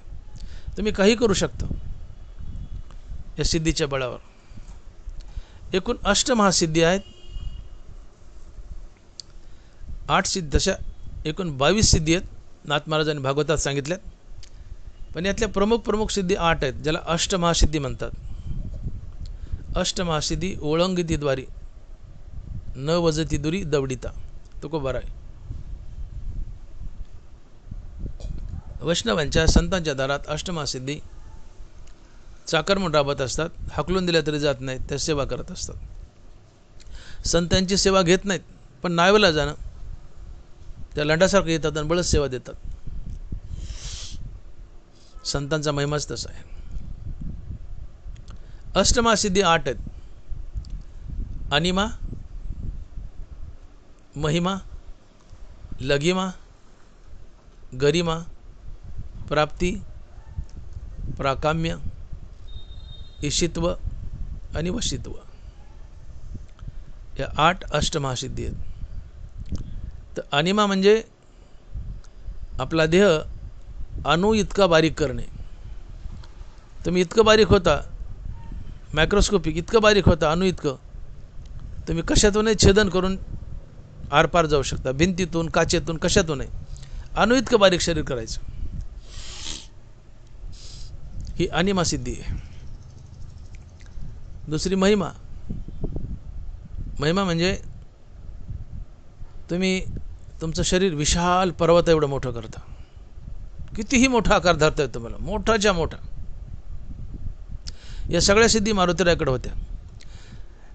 तुम्ही काही करू शकता या सिद्धीच्या बळावर. एकूण अष्टमहासिद्धी आहेत. 8 सिद्धी, तशा एकूण 22 सिद्धी आहेत, नाथ महाराजांनी भागवतात सांगितल्यात. पण यातल्या प्रमुख सिद्धी 8 आहेत, ज्याला अष्टमहासिद्धी म्हणतात. अष्टमहासिद्धी ओळंगितीद्वारी न वजती दुरी दवडिता. तो को बरा आहे. वैष्णवांच्या संतांच्या दारात अष्टमहासिद्धी चाकर म्हणून राबत असतात. हाकलून दिल्या तरी जात नाहीत, त्या सेवा करत असतात. संतांची सेवा घेत नाहीत, पण नावेला जाणं त्या लंडासारखं येतात आणि बळच सेवा देतात. संतांचा महिमाच तसा आहे. अष्टमहासिद्धी 8 आहेत. अनिमा, महिमा, लघिमा, गरिमा, प्राप्ती, प्राकाम्य, ईशित्व आणि वशित्व. या 8 अष्टमहासिद्धी आहेत. तर अनिमा म्हणजे आपला देह अणू इतका बारीक करणे. तुम्ही इतकं बारीक होता, मायक्रोस्कोपिक इतकं बारीक होता, अणू इतकं, तुम्ही कशातूनही छेदन करून आरपार जाऊ शकता. भिंतीतून, काचेतून, कशातूनही. अणू इतकं बारीक शरीर करायचं. ही अनिमा सिद्धी आहे. दुसरी महिमा. महिमा म्हणजे तुम्ही तुमचं शरीर विशाल पर्वत एवढं मोठं करता. कितीही मोठा आकार धरता येतो तुम्हाला, मोठाच्या मोठा. या सगळ्या सिद्धी मारुतीरायाकडे होत्या.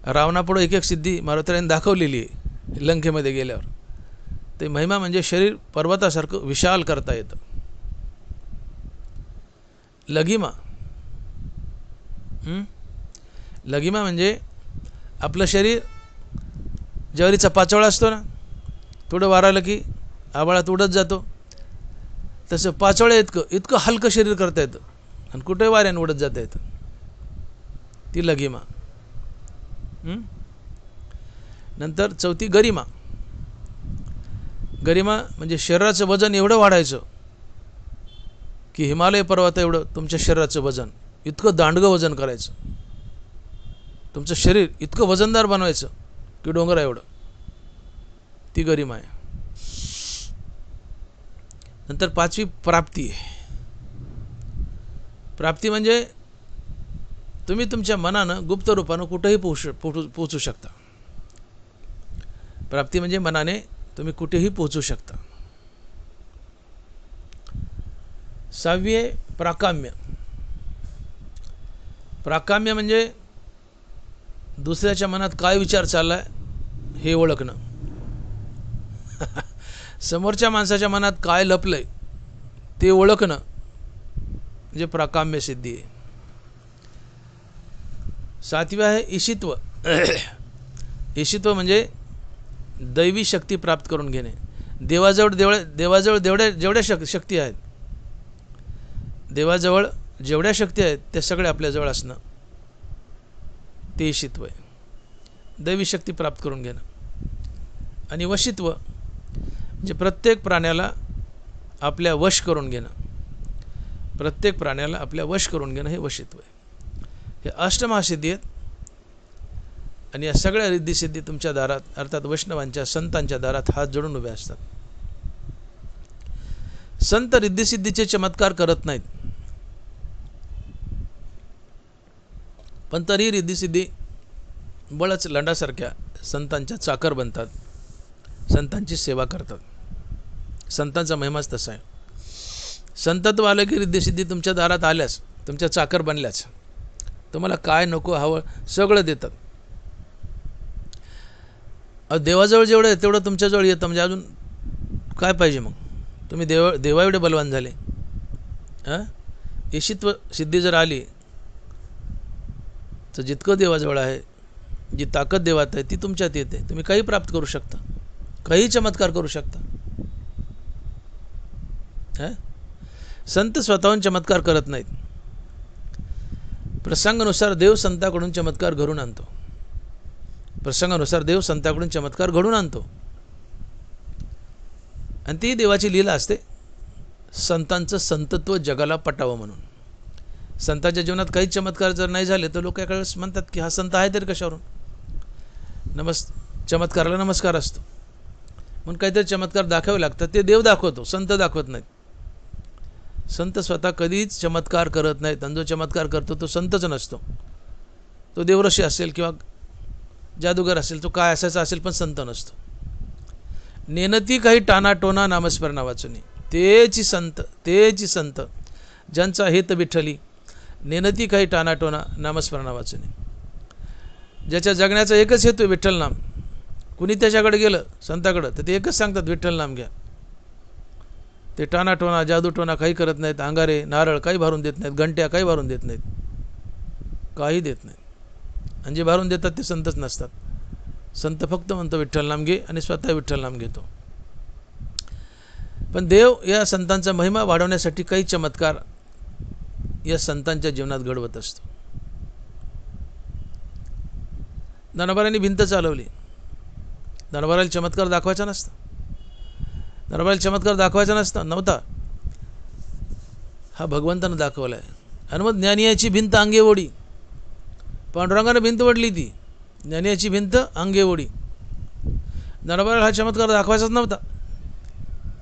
रावणापुढे एक सिद्धी मारुतीरायाने दाखवलेली आहे लंकेमध्ये गेल्यावर. ते महिमा म्हणजे शरीर पर्वतासारखं विशाल करता येतं. लघिमा. लघिमा म्हणजे आपलं शरीर ज्वारीचा पाचोळा असतो ना, थोडं वार आलं की आभाळात उडत जातो, तसं पाचोळ्या इतकं हलकं शरीर करता येतं आणि कुठेही वाऱ्याने उडत जाता येतं. ती लघिमा. नंतर चौथी गरिमा. गरिमा म्हणजे शरीराचं वजन एवढं वाढायचं की हिमालय पर्वत एवढं तुमच्या शरीराचं वजन, इतकं दांडगं वजन करायचं. तुमचं शरीर इतकं वजनदार बनवायचं की डोंगरा एवढं. ती गरिमा आहे. नंतर 5वी प्राप्ती. प्राप्ती म्हणजे तुम्ही तुमच्या मनानं गुप्त रूपानं कुठेही पोहोचू शकता. प्राप्ती म्हणजे मनाने तुम्ही कुठेही पोहोचू शकता. 6वी आहे प्राकाम्य. प्राकाम्य म्हणजे दुसऱ्याच्या मनात काय विचार चाललाय हे ओळखणं. समोरच्या माणसाच्या मनात काय लपलंय ते ओळखणं म्हणजे प्राकाम्य सिद्धी आहे. 7वी आहे ईशित्व. ईशित्व म्हणजे दैवी शक्ती प्राप्त करून घेणे. देवाजवळ जेवढ्या शक्ती आहेत, देवाजवळ जेवढ्या शक्ती आहेत त्या सगळ्या आपल्याजवळ असणं, ते ईशित्व आहे. दैवी शक्ती प्राप्त करून घेणं. आणि वशित्व म्हणजे प्रत्येक प्राण्याला आपल्या वश करून घेणं. प्रत्येक प्राण्याला आपल्या वश करून घेणं हे वशित्व आहे. हे अष्टमहासिद्धी आहेत. आणि या सगळ्या रिद्धिसिद्धी तुमच्या दारात, अर्थात वैष्णवांच्या संतांच्या दारात हात जोडून उभे असतात. संत रिद्धिसिद्धीचे चमत्कार करत नाहीत, पण तरी रिद्धिसिद्धी बळच लंडासारख्या संतांच्या चाकर बनतात, संतांची सेवा करतात. संतांचा महिमाच तसा आहे. संतत्व आलं की रिद्धिसिद्धी तुमच्या दारात आल्यास, तुमच्या चाकर बनल्याच, तुम्हाला काय नको हवं सगळं देतात. देवाजवळ जेवढं आहे तेवढं तुमच्याजवळ येतं, म्हणजे अजून काय पाहिजे मग. तुम्ही देवा एवढे बलवान झाले. ईशित्व सिद्धी जर आली तर जितकं देवाजवळ आहे, जी ताकद देवात आहे ती तुमच्यात येते. तुम्ही काही प्राप्त करू शकता, काही चमत्कार करू शकता. संत स्वतःहून चमत्कार करत नाहीत. प्रसंगानुसार देव संताकडून चमत्कार घडून आणतो. प्रसंगानुसार देव संताकडून चमत्कार घडून आणतो. आणि ती देवाची लीला असते, संतांचं संतत्व जगाला पटावं म्हणून. संतांच्या जीवनात काही चमत्कार जर नाही झाले तर लोक एका वेळेस म्हणतात की हा संत आहे तरी कशावरून. चमत्काराला नमस्कार असतो म्हणून काहीतरी चमत्कार दाखवावे लागतात. ते देव दाखवतो, संत दाखवत नाहीत. संत स्वतः कधीच चमत्कार करत नाहीत. आणि जो चमत्कार करतो तो संतच नसतो. तो देवऋषी असेल किंवा जादूगर असेल, तो काय असायचा असेल, पण संत नसतो. नेनती काही टाना टोना नामस्मरणा वाचुनी, तेची संत, तेची संत, ज्यांचा हेत विठ्ठली. नेनती काही टाना टोना नामस्मरणा वाचुनी, ज्याच्या जगण्याचा एकच हेतू आहे विठ्ठल नाम. कुणी त्याच्याकडे गेलं संताकडं तर ते एकच सांगतात, विठ्ठल नाम घ्या. ते टाना टोना जादू टोना काही करत नाहीत. अंगारे नारळ काही भारून देत नाहीत, घंट्या काही भारून देत नाहीत, काही देत नाहीत. आणि जे भारून देतात ते संतच नसतात. संत फक्त म्हणतो विठ्ठल नाम घे आणि स्वतः विठ्ठल नाम घेतो. पण देव या संतांचा महिमा वाढवण्यासाठी काही चमत्कार या संतांच्या जीवनात घडवत असतो. ज्ञानोबांनी भिंत चालवली. ज्ञानोबाला चमत्कार दाखवायचा नसता. ज्ञानोबाला चमत्कार दाखवायचा नव्हता, हा भगवंतानं दाखवला आहे. आणि मग ज्ञानियाची भिंत अंगे ओढी. पांडुरंगाने भिंत ओढली, ती ज्ञानियाची भिंत अंगे ओढी. ज्ञानोबाला हा चमत्कार दाखवायचाच नव्हता,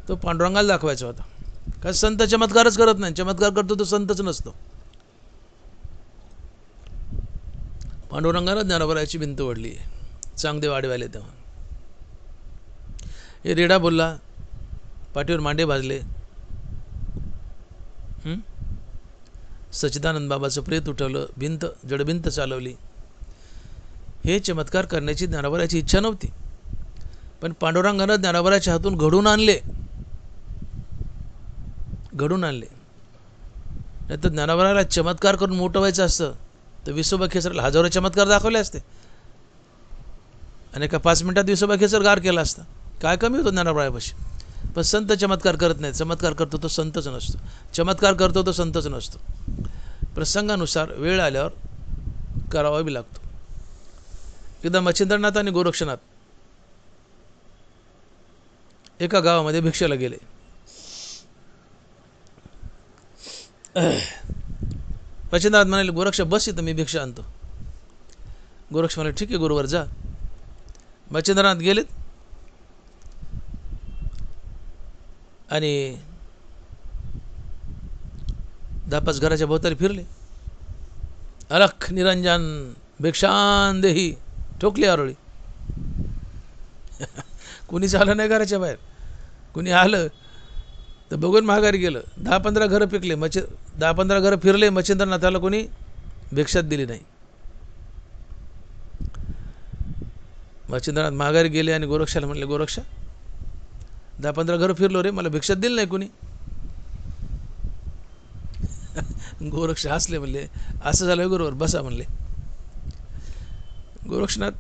तो पांडुरंगाला दाखवायचा होता. काय संत चमत्कारच करत नाही, चमत्कार करतो तो संतच नसतो. पांडुरंगानं ज्ञानोबाची भिंत ओढली. चांगदेव आडवे आले तेव्हा हे रेडा बोलला, पाठीवर मांडे भाजले. सच्चिदानंद बाबाचं प्रेत उठवलं, भिंत जडभिंत चालवली. हे चमत्कार करण्याची ज्ञानोबाची इच्छा नव्हती, पण पांडुरंगानं ज्ञानोबाच्या हातून घडून आणले. नाही तर ज्ञानोबाला चमत्कार करून मोठं व्हायचं असतं तर विसोबा खेचरला हजारो चमत्कार दाखवले असते आणि एका 5 मिनिटात विसोबा खेचर गार केला असता. काय कमी होतं ज्ञानोबापाशी. पण संत चमत्कार करत नाही. चमत्कार करतो तो संतच नसतो. चमत्कार करतो तो संतच नसतो. प्रसंगानुसार वेळ आल्यावर करावा बी लागतो. एकदा मच्छिंद्रनाथ आणि गोरक्षनाथ एका गावामध्ये भिक्षेला गेले. मच्छिंद्रनाथ म्हणाले, गोरक्ष बस इथं, मी भिक्षा आणतो. गोरक्ष म्हणाले, ठीक आहे गुरुवर जा. मच्छिंद्रनाथ गेलेत आणि 10-5 घराच्या भोवताली फिरले. अलख निरंजन भिक्षान देही, ठोकली आरोळी. कुणीच आलं नाही घराच्या बाहेर. कुणी आलं तर बघून माघारी गेलं. 10-15 घरं पिकले. 10-15 घरं फिरले. मच्छिंद्रनाथाला कोणी भिक्षात दिली नाही. मच्छिंद्रनाथ माघारी गेले आणि गोरक्षाला म्हणले, गोरक्षा 10-15 घरं फिरलो रे, मला भिक्षात दिली नाही कोणी. गोरक्ष हसले, म्हणले असं झालं गुरुवर, बसा म्हणले. गोरक्षनाथ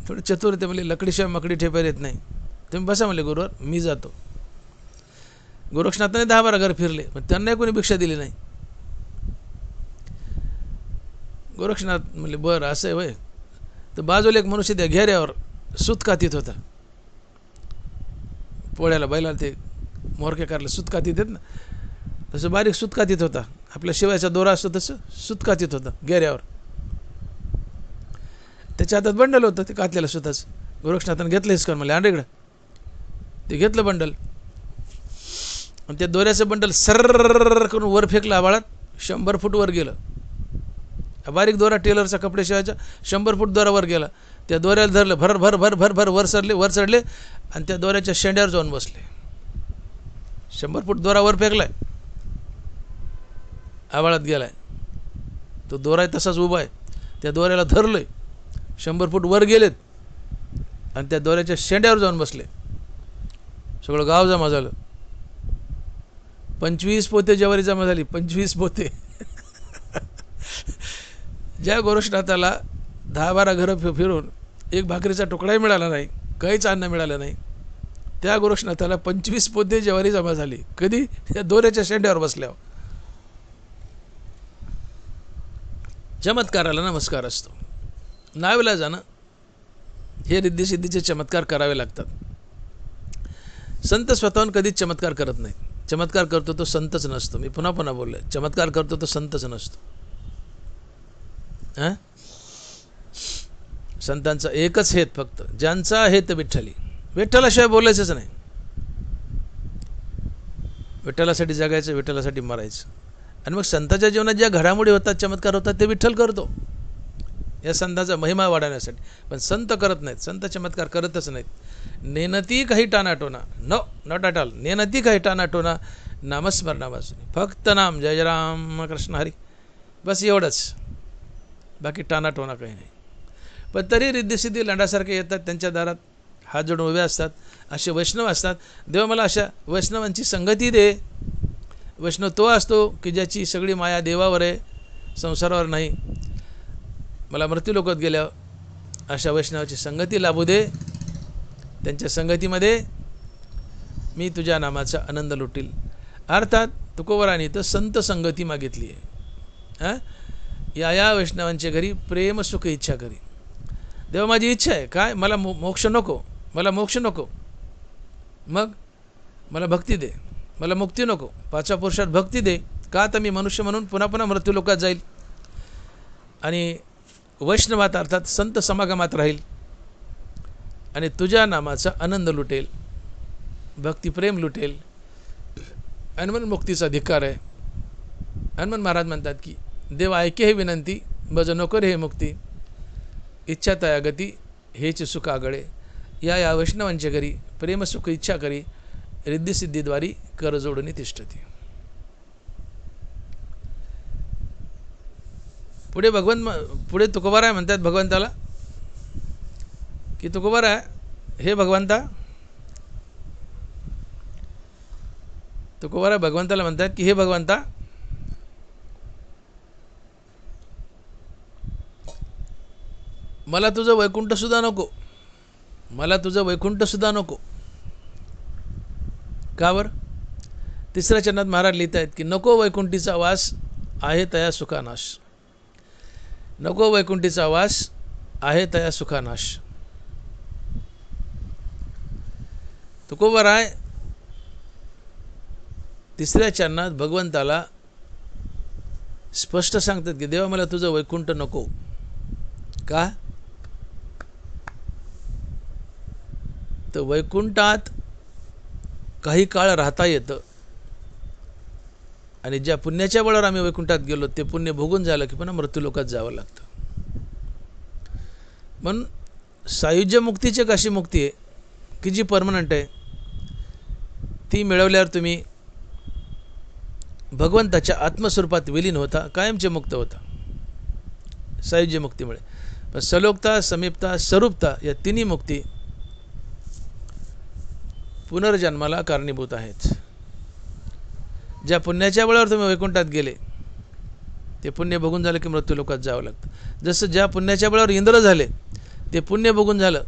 थोडे चतुर होते, म्हणले लकडीशिवाय मकडी ठेपायला येत नाही, तुम्ही बसा म्हणले गुरुवर, मी जातो. गोरक्षनाथाने 10-12 घर फिरले, पण त्यांनाही कोणी भिक्षा दिली नाही. गोरक्षनाथ म्हणले बरं असं आहे वय. तर बाजूला एक मनुष्य त्या घेऱ्यावर सूत कातीत होता. पोळ्याला बैलाला ते मोरके कारले सूत कातीत आहेत ना, तसं बारीक सूत कातीत होता, आपल्या शिवायचा दोरा असतो तसं सूत कातीत होता गेऱ्यावर. त्याच्या हातात बंडल होतं ते कातलेलं सुताचं. गोरक्षनाथानं घेतलं हिसकावून, मला आण इकडं. ते घेतलं बंडल आणि त्या दोऱ्याचं बंडल सर्र करून वर फेकलं आभाळात. 100 फूट वर गेलं. बारीक दोरा टेलरचा कपडे शिवायचा, 100 फूट दोरा वर गेला. त्या दोऱ्याला धरलं, भर भर भर भर भर वर चढले आणि त्या दोऱ्याच्या शेंड्यावर जाऊन बसले. 100 फूट दोरा वर फेकलाय, आभाळात गेलाय. तो दोरा तसाच उभा आहे. त्या दोऱ्याला धरलंय, 100 फूट वर गेलेत आणि त्या दोऱ्याच्या शेंड्यावर जाऊन बसले. सगळं गाव जमा झालं. 25 पोते ज्वारी जमा झाली. 25 पोते. ज्या गोरक्षनाथाला 10-12 घरं फिरून एक भाकरीचा तुकडाही मिळाला नाही, काहीच अन्न मिळालं नाही, त्या गोरक्षनाथाला 25 पोते ज्वारी जमा झाली. कधी? त्या दोऱ्याच्या शेंड्यावर बसल्यावर. चमत्काराला नमस्कार असतो. नावेला जाणं, हे रिद्धिसिद्धीचे चमत्कार करावे लागतात. संत स्वतःहून कधीच चमत्कार करत नाही. चमत्कार करतो तो संतच नसतो. मी पुन्हा पुन्हा बोललोय, चमत्कार करतो तो संतच नसतो. संतांचा एकच हेत फक्त, ज्यांचा हेत विठ्ठली. विठ्ठलाशिवाय बोलायचंच नाही. विठ्ठलासाठी जगायचं, विठ्ठलासाठी मरायचं. आणि मग संतांच्या जीवनात ज्या घडामोडी होतात, चमत्कार होतात, ते विठ्ठल करतो या संतांचा महिमा वाढवण्यासाठी. पण संत करत नाहीत. संत चमत्कार करतच नाहीत. नेनती काही टानाटोना, नो नॉट ॲट ऑल. नेनती काही टानाटोना, नामस्मरणापासून फक्त नाम, जय राम कृष्ण हरी, बस एवढंच. बाकी टानाटोना काही नाही. पण तरी रिद्धिसिद्धी लंडासारखे येतात त्यांच्या दारात, हात जोडून उभे असतात. असे वैष्णव असतात. देवा मला अशा वैष्णवांची संगती दे. वैष्णव तो असतो की ज्याची सगळी माया देवावर आहे, संसारावर नाही. मला मृत्यूलोकात गेल्यावर अशा वैष्णवाची संगती लाभू दे. त्यांच्या संगतीमध्ये मी तुझ्या नामाचा आनंद लुटील. अर्थात तुकोबराने तर संत संगती मागितली आहे. या वैष्णवांच्या घरी प्रेम सुख इच्छा करी. देवा माझी इच्छा आहे काय, मला मोक्ष नको, मला मोक्ष नको, मग मला भक्ती दे. मला मुक्ती नको, 5व्या पुरुषात भक्ती दे. का तर मी मनुष्य म्हणून पुन्हा पुन्हा मृत्यूलोकात जाईल आणि वैष्णवात अर्थात संत समागमात राहील आणि तुझ्या नामाचा आनंद लुटेल, भक्तिप्रेम लुटेल. आणि म्हणून मुक्तीचा अधिकार आहे. हनुमान महाराज म्हणतात की देव ऐके हे विनंती, बज नको रे हे मुक्ती, इच्छा तया गती हेच सुख आगळे. या वैष्णवांच्या घरी प्रेमसुख इच्छा करी, रिद्धिसिद्धीद्वारी कर जोडणी तिष्ठती. पुढे तुकोबाराय म्हणतात भगवंताला की तुकोबाराय हे भगवंता. तुकोबाराय भगवंताला म्हणतात की हे भगवंता, मला तुझं वैकुंठसुद्धा नको, मला तुझं वैकुंठसुद्धा नको. का बरं? 3ऱ्या चरणात महाराज लिहित आहेत की नको वैकुंठीचा वास आहे तया सुखानाश. नको वैकुंठीचा वास आहे तया सुखानाश. तुकोबाराय 3ऱ्या चरणात भगवंताला स्पष्ट सांगतात की देवा मला तुझं वैकुंठ नको. का? तर वैकुंठात काही काळ राहता येतं आणि ज्या पुण्याच्या बळावर आम्ही वैकुंठात गेलो ते पुण्य भोगून झालं की पुन्हा मृत्यूलोकात जावं लागतं. म्हणून सायुज्य मुक्तीची एक अशी मुक्ती आहे की जी परमनंट आहे. ती मिळवल्यावर तुम्ही भगवंताच्या आत्मस्वरूपात विलीन होता, कायमचे मुक्त होता सायुज्य मुक्तीमुळे. पण सलोकता, समीपता, स्वरूपता या तिन्ही मुक्ती पुनर्जन्माला कारणीभूत आहेत. ज्या पुण्याच्या बळावर तुम्ही वैकुंठात गेले ते पुण्य भोगून झालं की मृत्यूलोकात जावं लागतं. जसं ज्या पुण्याच्या बळावर इंद्र झाले ते पुण्य भोगून झालं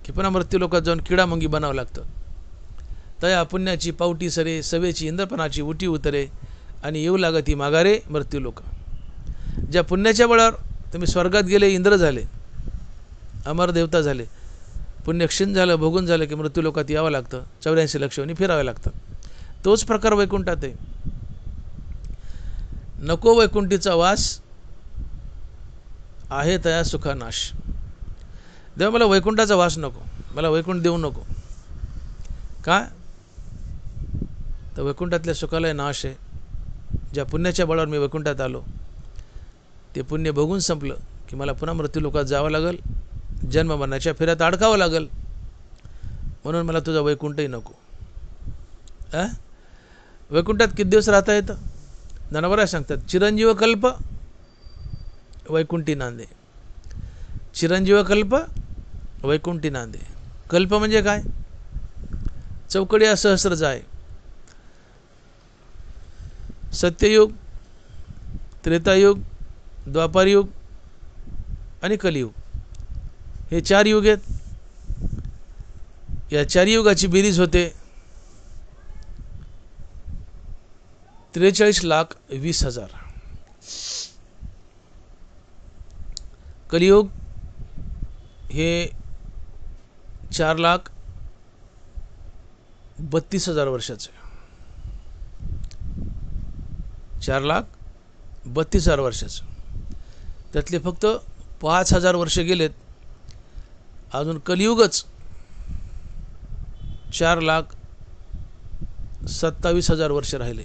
की पुन्हा मृत्यूलोकात जाऊन किडामुंगी बनावं लागतं. तया पुण्याची पावटी सरे, सवेची इंद्रपणाची उटी उतरे आणि येऊ लागती माघारे मृत्यूलोक. ज्या पुण्याच्या बळावर तुम्ही स्वर्गात गेले, इंद्र झाले, अमर देवता झाले, पुण्य क्षीण झालं, भोगून झालं की मृत्यूलोकात यावं लागतं. 84 लक्ष योनी फिरावे लागतात. तोच प्रकार वैकुंठात आहे. नको वैकुंठीचा वास, आहे तया सुखानाश. देवा मला वैकुंठाचा वास नको, मला वैकुंठ देऊ नको. का? तर वैकुंठातल्या सुखाला नाश आहे. ज्या पुण्याच्या बळावर मी वैकुंठात आलो, ते पुण्य बघून संपलं की मला पुन्हा मृत्यूलोकात जावं लागेल, जन्म मरणाच्या फेऱ्यात अडकावं लागेल. म्हणून मला तुझा वैकुंठही नको. वैकुंठात किती दिवस राहता येतं? ज्ञानोबा सांगतात, चिरंजीव कल्प वैकुंठी नांदे. चिरंजीव कल्प वैकुंठी नांदे. कल्प म्हणजे काय? चौकडी सहस्र जाय. सत्ययुग, त्रेतायुग, द्वापारयुग आणि कलियुग, हे 4 युग आहेत. या 4 युगाची बेरीज होते 43,20,000. कलियुग हे 4,32,000 वर्षाचे. 4,32,000 वर्षाचं. त्यातले फक्त 5,000 वर्ष गेलेत. अजून कलियुगच 4,27,000 वर्ष राहिले.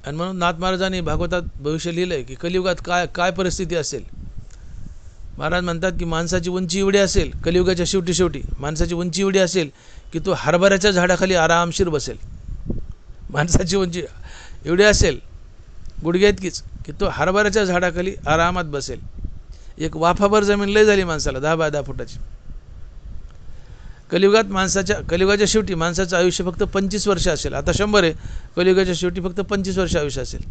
आणि म्हणून नाथ महाराजांनी भागवतात भविष्य लिहिलं आहे की कलियुगात काय परिस्थिती असेल. महाराज म्हणतात की माणसाची उंची एवढी असेल, कलियुगाच्या शेवटी माणसाची उंची एवढी असेल की तो हरभऱ्याच्या झाडाखाली आरामशीर बसेल. माणसाची उंची एवढी असेल गुडघ्या इतकीच की तो हरभऱ्याच्या झाडाखाली आरामात बसेल. एक वाफाभर जमीन लय झाली माणसाला 10 बाय 10 फुटाची. कलियुगाच्या शेवटी माणसाचं आयुष्य फक्त 25 वर्ष असेल. आता 100 आहे, कलियुगाच्या शेवटी फक्त 25 वर्ष आयुष्य असेल.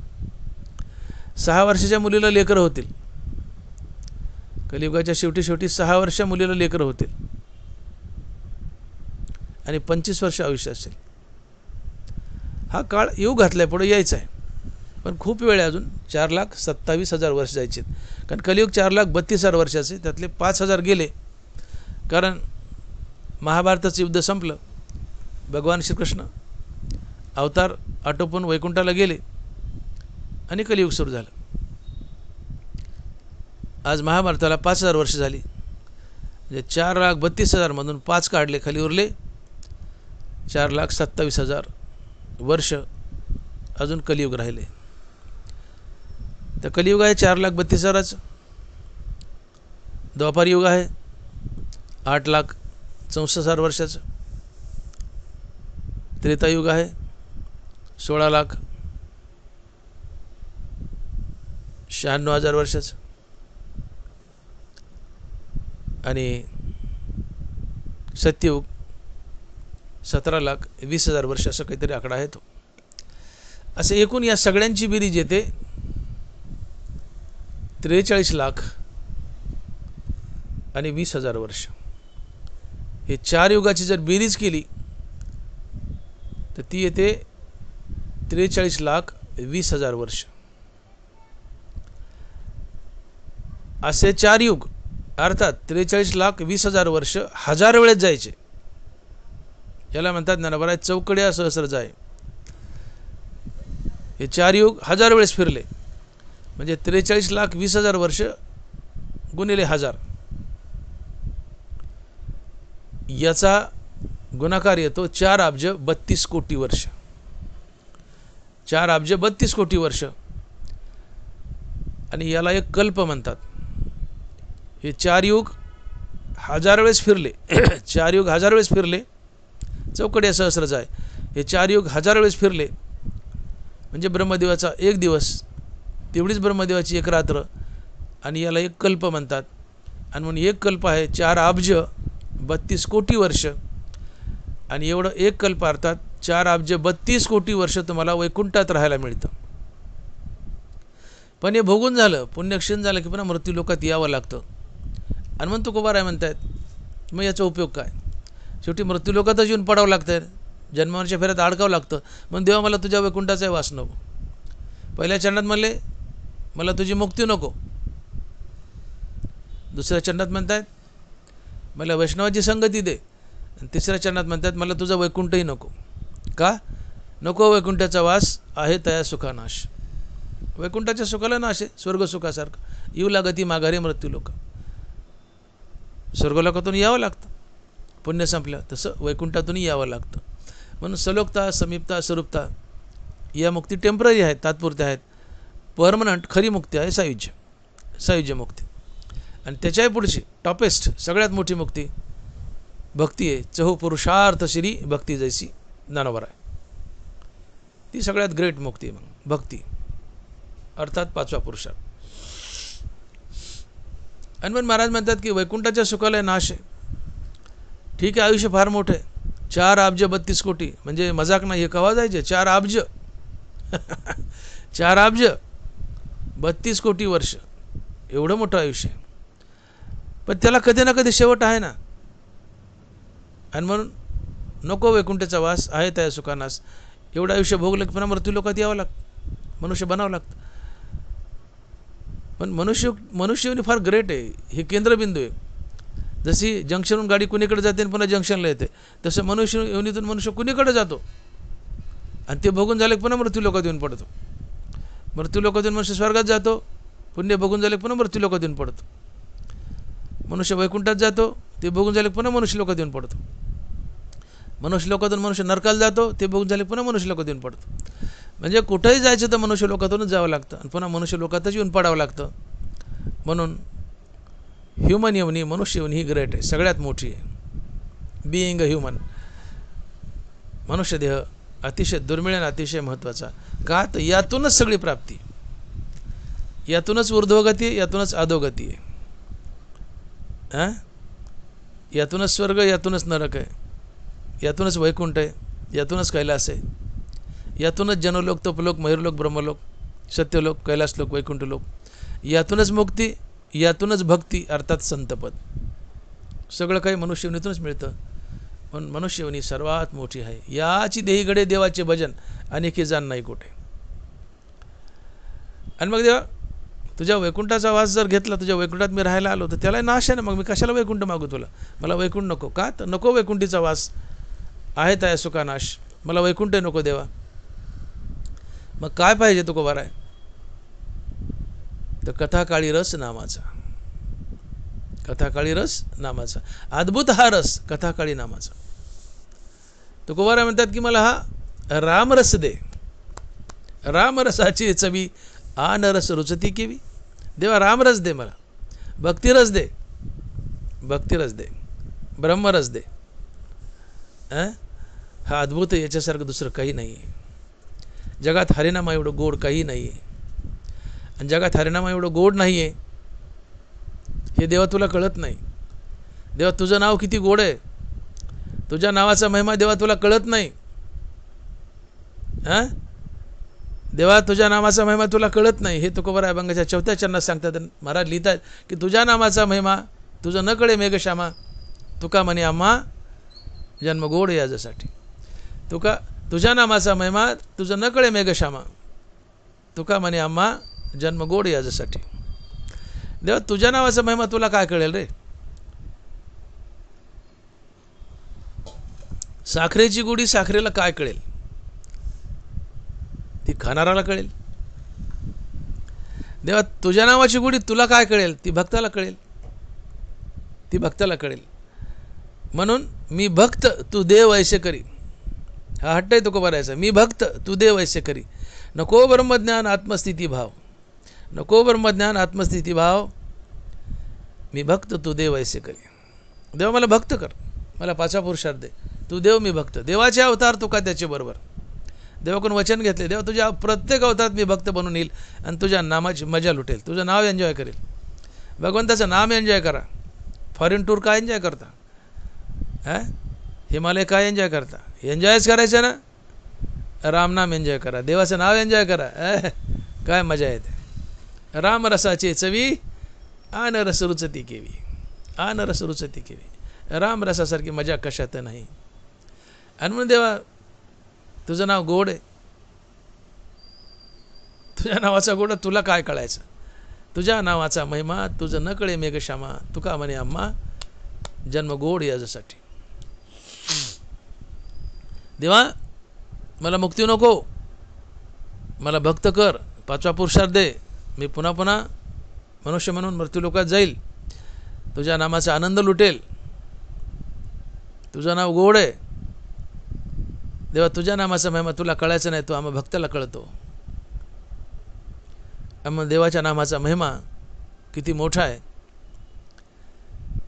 6 वर्षाच्या मुलीला लेकरं होतील. कलियुगाच्या शेवटी 6 वर्षाच्या मुलीला लेकरं होतील आणि 25 वर्ष आयुष्य असेल. हा काळ येऊ घातलाय, पुढे यायचा आहे, पण खूप वेळ आहे अजून. 4,27,000 वर्ष जायचे. कारण कलियुग 4,32,000 वर्षाचे, त्यातले 5,000 गेले. कारण महाभारताचं युद्ध संपलं, भगवान श्रीकृष्ण अवतार आटोपून वैकुंठाला गेले आणि कलियुग सुरू झालं. आज महाभारताला 5,000 वर्ष झाली. म्हणजे 4,32,000 मधून 5 काढले, खाली उरले 4,27,000 वर्ष. अजून कलियुग राहिले. तर कलियुग आहे 4,32,000. द्वापार युग आहे 8,64,000 वर्षाचं. त्रेतायुग आहे 16,96,000 वर्षाचं. आणि सत्ययुग 17,20,000 वर्ष, असं काहीतरी आकडा आहे तो. असे एकूण या सगळ्यांची बेरीज येते 43,20,000 वर्ष. हे 4 युगाची जर बेरीज केली तर ती येते 43,20,000 वर्ष. असे 4 युग अर्थात 43,20,000 वर्ष 1000 वेळेस जायचे. याला म्हणतात ज्ञानोबा चौकड्या सहस्र जाय. हे 4 युग 1000 वेळेस फिरले म्हणजे 43,20,000 वर्ष गुणिले 1000, याचा गुणाकार येतो 4,32,00,00,000 वर्ष. 4,32,00,000 वर्ष. आणि याला एक कल्प म्हणतात. हे 4 युग 1000 वेळेस फिरले 4 युग 1000 वेळेस फिरले, चौकड्या सहस्र जाय. हे 4 युग 1000 वेळेस फिरले म्हणजे ब्रह्मदेवाचा 1 दिवस, तेवढीच ब्रह्मदेवाची 1 रात्र. आणि याला एक कल्प म्हणतात. आणि म्हणून एक कल्प आहे 4,32,00,00,000 वर्ष. आणि एवढं एक कल्प अर्थात 4,32,00,00,000 वर्ष तुम्हाला वैकुंठात राहायला मिळतं. पण हे भोगून झालं, पुण्यक्षीण झालं की पुन्हा मृत्यूलोकात यावं लागतं. हनुमंत तुकोबाराय म्हणतायत मग याचा उपयोग काय? शेवटी मृत्यूलोकातच येऊन पडावं लागतं, जन्मावरच्या फेऱ्यात अडकावं लागतं. मग देवा मला तुझ्या वैकुंठाचा वास नको. पहिल्या चरणात म्हणले मला तुझी मुक्ती नको. दुसऱ्या चरणात म्हणतायत मला वैष्णवाची संगती दे. आणि तिसऱ्या चरणात म्हणतात मला तुझं वैकुंठही नको. का? नको वैकुंठाचा वास आहे तया सुखानाश. वैकुंठाच्या सुखाला नाश आहे, स्वर्गसुखासारखं. येऊ लागती माघारी मृत्यू लोक. स्वर्गलोकातून यावं लागतं पुण्य संपलं, तसं वैकुंठातूनही यावं लागतं. म्हणून सलोकता, समीपता, स्वरूपता या मुक्ती टेम्पररी आहेत, तात्पुरत्या आहेत. परमनंट खरी मुक्ती आहे सायुज्य, सायुज्य मुक्ती. आणि त्याच्याही पुढची टॉपेस्ट सगळ्यात मोठी मुक्ती भक्ती आहे. चहू पुरुषार्थ श्री भक्ती जैसी ज्ञानोबा आहे. ती सगळ्यात ग्रेट मुक्ती आहे. मग भक्ती अर्थात पाचवा पुरुषार्थ. आणि मग महाराज म्हणतात की वैकुंठाच्या सुखाला नाश आहे. ठीक आहे, आयुष्य फार मोठं आहे. 4 अब्ज 32 कोटी, म्हणजे मजाक नाही. हे कवा जायचे 4 अब्ज 4 अब्ज 32 कोटी वर्ष, एवढं मोठं आयुष्य आहे. पण त्याला कधी ना कधी शेवट आहे ना. आणि म्हणून नको वैकुंठाचा वास आहे त्या सुखानास. एवढं आयुष्य भोगलं की पुन्हा मृत्यू लोकात यावं लागतं, मनुष्य बनावं लागतं. पण मनुष्य फार ग्रेट आहे. हे केंद्रबिंदू आहे. जशी जंक्शनहून गाडी कुणीकडे जाते आणि पुन्हा जंक्शनला येते, तसं मनुष्य योनीतून मनुष्य कुणीकडे जातो आणि ते भोगून झाले की पुन्हा मृत्यू लोकात येऊन पडतो. मृत्यू लोकात येऊन मनुष्य स्वर्गात जातो, पुण्य भोगून झाले पुन्हा मृत्यू लोकात येऊन पडतो. मनुष्य वैकुंठात जातो, ते भोगून झाले पुन्हा मनुष्य लोकात येऊन पडतो. मनुष्य लोकातून मनुष्य नरकाला जातो, ते भोगून झाले पुन्हा मनुष्य लोकात येऊन पडतो. म्हणजे कुठेही जायचं तर मनुष्य लोकातूनच जावं लागतं आणि पुन्हा मनुष्य लोकातच येऊन पडावं लागतं. म्हणून ह्युमन येवनी, मनुष्य येवनी ही ग्रेट आहे, सगळ्यात मोठी आहे. बिईंग अ ह्युमन, मनुष्य देह अतिशय दुर्मिळ आणि अतिशय महत्त्वाचा. का तर यातूनच सगळी प्राप्ती, यातूनच ऊर्ध्वगती आहे, यातूनच अधोगती आहे. यातूनच स्वर्ग, यातूनच नरक आहे, यातूनच वैकुंठ आहे, यातूनच कैलास आहे, यातूनच जनलोक, तपलोक, मयूरलोक, ब्रह्मलोक, सत्यलोक, कैलासलोक, वैकुंठलोक, यातूनच मुक्ती, यातूनच भक्ती अर्थात संतपद. सगळं काही मनुष्यवनीतूनच मिळतं. पण मनुष्यवनी सर्वात मोठी आहे. याची देहीकडे देवाचे भजन अनेकी जाण नाही कुठे. आणि मग देवा तुझ्या वैकुंठाचा वास जर घेतला, तुझ्या वैकुंठात मी राहायला आलो, तर त्याला नाश आहे ना. मग मी कशाला वैकुंठ मागू तुला? मला वैकुंठ नको. का तर नको वैकुंठीचा वास आहे त्या सुखानाश, मला वैकुंठ नको देवा. मग काय पाहिजे तुको बरा आहे? तर कथाकाळी रस नामाचा, कथाकाळी रस नामाचा, अद्भुत हा रस कथाकाळी नामाचा. तुकोबारा म्हणतात की मला हा रामरस दे, रामरसाची चवी आन रस रुचती केवी. देवा रामरस दे, मला भक्तिरस दे, भक्तिरस दे, ब्रह्मरस दे. हा अद्भुत, याच्यासारखं दुसरं काही नाही आहे. जगात हरिनामा एवढं गोड काही नाही आहे. आणि जगात हरिनामा एवढं गोड नाही आहे हे देवा तुला कळत नाही. देवा तुझं नाव किती गोड आहे, तुझ्या नावाचा महिमा देवा तुला कळत नाही. देवा तुझ्या नामाचा महिमा तुला कळत नाही. हे तुकोबारा अभंगाच्या 4थ्या चरणात सांगतात. महाराज लिहितात की तुझ्या नामाचा महिमा तुझं न कळे मेघश्यामा, तुका म्हणे आम्हा जन्म गोड याच्यासाठी. तुझ्या नामाचा महिमा तुझं न कळे मेघश्यामा, तुका म्हणे आम्हा जन्म गोड याच्यासाठी. देवा तुझ्या नावाचा महिमा तुला काय कळेल रे? साखरेची गोडी साखरेला काय कळेल? ती खाणाराला कळेल. देवा तुझ्या नावाची गोडी तुला काय कळेल? ती भक्ताला कळेल, ती भक्ताला कळेल. म्हणून मी भक्त तू देव ऐसे करी, हा हट्ट आहे तुकोबारायचा. मी भक्त तू देव ऐसे करी, नको ब्रह्मज्ञान आत्मस्थिती भाव, नको ब्रह्मज्ञान आत्मस्थिती भाव, मी भक्त तू देव ऐसे करी. देवा मला भक्त कर, मला 5वा पुरुषार्थ दे. तू देव मी भक्त. देवाचे अवतार तुका त्याचे बरोबर. देवाकडून वचन घेतले, देवा तुझ्या प्रत्येक अवतारात मी भक्त बनून येईल आणि तुझ्या नामाची मजा लुटेल, तुझं नाव एन्जॉय करेल. भगवंताचं नाम एन्जॉय करा. फॉरेन टूर काय एन्जॉय करता? हिमालय काय एन्जॉय करता? एन्जॉयच करायचं ना. रामनाम एन्जॉय करा, देवाचं नाव एन्जॉय करा. काय मजा येते. रामरसाची चवी आन रस रुचती केवी, आन रस रुचती केवी. रामरसासारखी मजा कशात नाही. आणि म्हणून देवा तुझं नाव गोड आहे, तुझ्या नावाचा गोड तुला काय कळायचं? तुझ्या नावाचा महिमा तुझं न कळे मेघश्यामा, तुका म्हणे आम्हा जन्म गोड याच्यासाठी. देवा मला मुक्ती नको, मला भक्त कर, 5वा पुरुषार्थ दे, मी पुन्हा पुन्हा मनुष्य म्हणून मृत्यूलोकात जाईल, तुझ्या नामाचा आनंद लुटेल, तुझं नाव गोड आहे देवा, तुझ्या नामाचा महिमा तुला कळायचं नाही, तो आम्हा भक्ताला कळतो. आम्हा देवाच्या नामाचा महिमा किती मोठा आहे.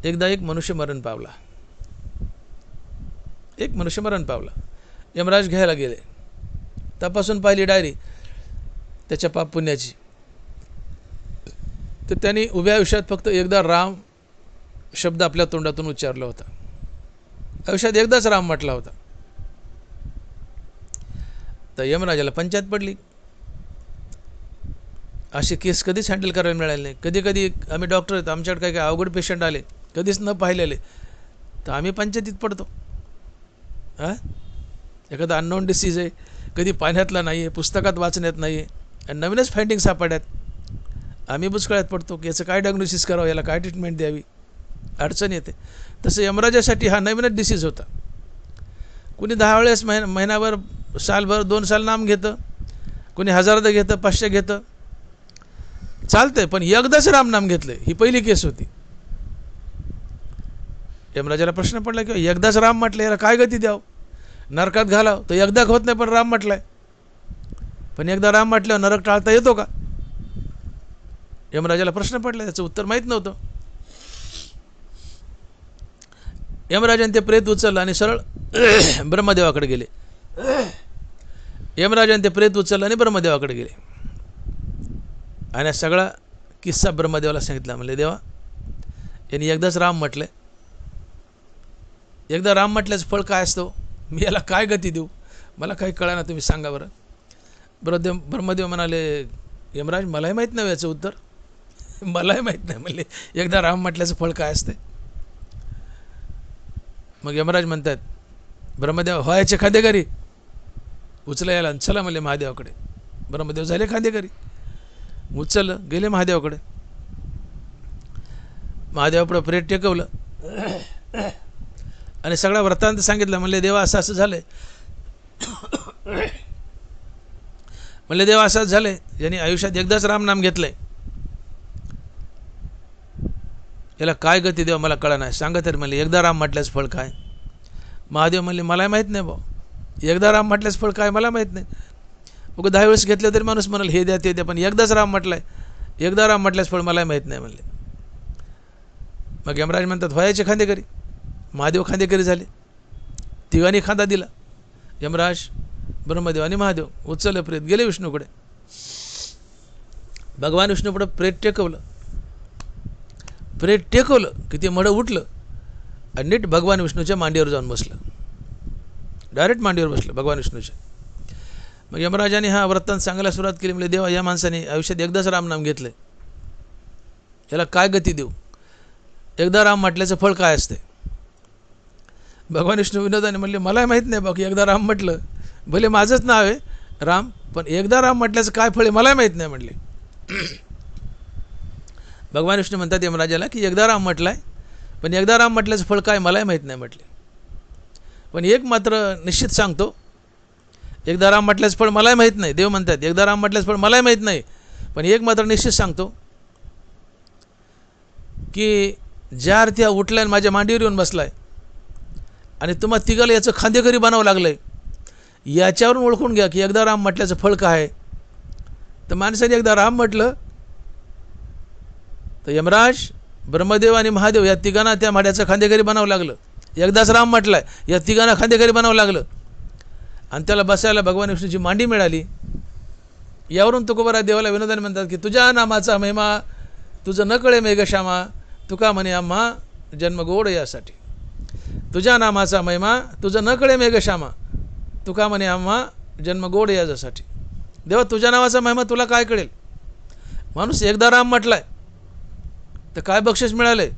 एकदा एक मनुष्य मरण पावला, एक मनुष्य मरण पावला. यमराज घ्यायला गेले, तपासून पाहिली डायरी त्याच्या पाप पुण्याची, तर त्यांनी उभ्या आयुष्यात फक्त एकदा राम शब्द आपल्या तोंडातून उच्चारला होता. आयुष्यात एकदाच राम म्हटला होता. तर यमराजाला पंचायत पडली. अशी केस कधीच हँडल करायला मिळाली नाही. कधी कधी आम्ही डॉक्टर आहेत, आमच्याकडे काही अवघड पेशंट आले, कधीच न पाहिलेले, तर आम्ही पंचायतीत पडतो. एखादा अननोन डिसीज आहे, कधी पाण्यातला नाही आहे, पुस्तकात वाचण्यात नाही आहे, आणि नवीनच फाइंडिंग सापडल्यात, आम्ही बुचकळ्यात पडतो की याचं काय डायग्नोसिस करावं, याला काय ट्रीटमेंट द्यावी, अडचण येते. तसं यमराजासाठी हा नवीनच डिसीज होता. कुणी 10 वेळेस महिनाभर, सालभर, 2 साल नाम घेतं, कुणी 1000 घेतं, 500 घेतं, चालतंय, पण एकदाच राम नाम घेतलं, ही पहिली केस होती. यमराजाला प्रश्न पडला की एकदाच राम म्हटलं, याला काय गती द्यावं, नरकात घालावं, तर एकदा होत नाही, पण राम म्हटलाय, पण एकदा राम म्हटल्यावर नरक टाळता येतो का? यमराजाला प्रश्न पडला, त्याचं उत्तर माहीत नव्हतं. यमराजाने ते प्रेत उचललं आणि सरळ ब्रह्मदेवाकडे गेले. यमराजाने ते प्रेत उचललं आणि ब्रह्मदेवाकडे गेले, आणि सगळा किस्सा ब्रह्मदेवाला सांगितला. म्हणले देवा, यांनी एकदाच राम म्हटले, एकदा राम म्हटल्याचं फळ काय असतं, मी याला काय गती देऊ, मला काही कळा ना, तुम्ही सांगा बरं. ब्रह्मदेव म्हणाले, यमराज मलाही माहीत नाही याचं उत्तर, मलाही माहीत नाही. म्हणले एकदा राम म्हटल्याचं फळ काय असते. मग यमराज म्हणतात, ब्रह्मदेव व्हायचे खांदेकरी, उचला याला, चला म्हणले महादेवाकडे. ब्रह्मदेव झाले खांदेकरी, उचललं, गेले महादेवाकडे. महादेवापुढं प्रेत टेकवलं आणि सगळा वृत्तांत सांगितलं. म्हणले देवा, असं असं झालंय. म्हणले देवा, असंच झालंय, यांनी आयुष्यात एकदाच राम नाम घेतलंय, याला काय गती देवा मला कळा नाही, सांगा तरी. म्हणले एकदा राम म्हटल्याचं फळ काय? महादेव म्हणले मलाही माहीत नाही भाऊ, एकदा राम म्हटल्याचं फळ काय मला माहीत नाही. मग 10 वेळेस घेतलं तरी माणूस म्हणाल हे द्या ते द्या, पण एकदाच राम म्हटलाय, एकदा राम म्हटल्याचं फळ मलाही माहीत नाही म्हणले. मग यमराज म्हणतात, व्हायचे खांदेकरी. महादेव खांदेकरी झाले, तिघांनी खांदा दिला. यमराज, ब्रह्मदेव आणि महादेव उचललं प्रेत, गेले विष्णूकडे. भगवान विष्णूपुढं प्रेत टेकवलं. प्रेत टेकवलं की ते मडं उठलं आणि नीट भगवान विष्णूच्या मांडीवर जाऊन बसलं, डायरेक्ट मांडीवर बसलं भगवान विष्णूच्या. मग यमराजाने हा वृत्तांत सांगायला सुरुवात केली. म्हणजे देवा, या माणसाने आयुष्यात एकदाच रामनाम घेतलं, याला काय गती देऊ, एकदा राम म्हटल्याचं फळ काय असते. भगवान विष्णू विनोदाने म्हणले मलाही माहीत नाही बाकी, एकदा राम म्हटलं, भले माझंच नाव आहे राम, पण एकदा राम म्हटल्याचं काय फळ आहे मलाही माहीत नाही म्हणले. भगवान विष्णू म्हणतात यमराजाला की एकदा राम म्हटलाय, पण एकदा राम म्हटल्याचं फळ काय मलाही माहीत नाही म्हटले. पण एक मात्र निश्चित सांगतो, एकदा राम म्हटल्याचं फळ मलाही माहीत नाही. देव म्हणतात एकदा राम म्हटल्याचं फळ मलाही माहीत नाही, पण एक मात्र निश्चित सांगतो की ज्या अर्थी उठलाय माझ्या मांडीवर येऊन बसलाय आणि तुम्हा तिघाला याचं खांदेकरी बनावं लागलंय, याच्यावरून ओळखून घ्या की एकदा राम म्हटल्याचं फळ काय आहे. तर माणसाने एकदा राम म्हटलं तर यमराज, ब्रह्मदेव आणि महादेव या तिघांना त्या माड्याचं खांदेकरी बनावं लागलं. एकदाच राम म्हटलाय, या तिघांना खांदेकरी बनावं लागलं, आणि त्याला बसायला भगवान विष्णूची मांडी मिळाली. यावरून तुकोबारा देवाला विनोदाने म्हणतात की तुझ्या नामाचा महिमा तुझं न कळे मेघश्यामा, तुका म्हणे आम्हा जन्म गोड यासाठी. तुझ्या नामाचा महिमा तुझं न कळे मेघश्यामा, तुका म्हणे आम्हा जन्म गोड यासाठी. देवा, तुझ्या नावाचा महिमा तुला काय कळेल. माणूस एकदा राम म्हटलाय तर काय बक्षीस मिळाले.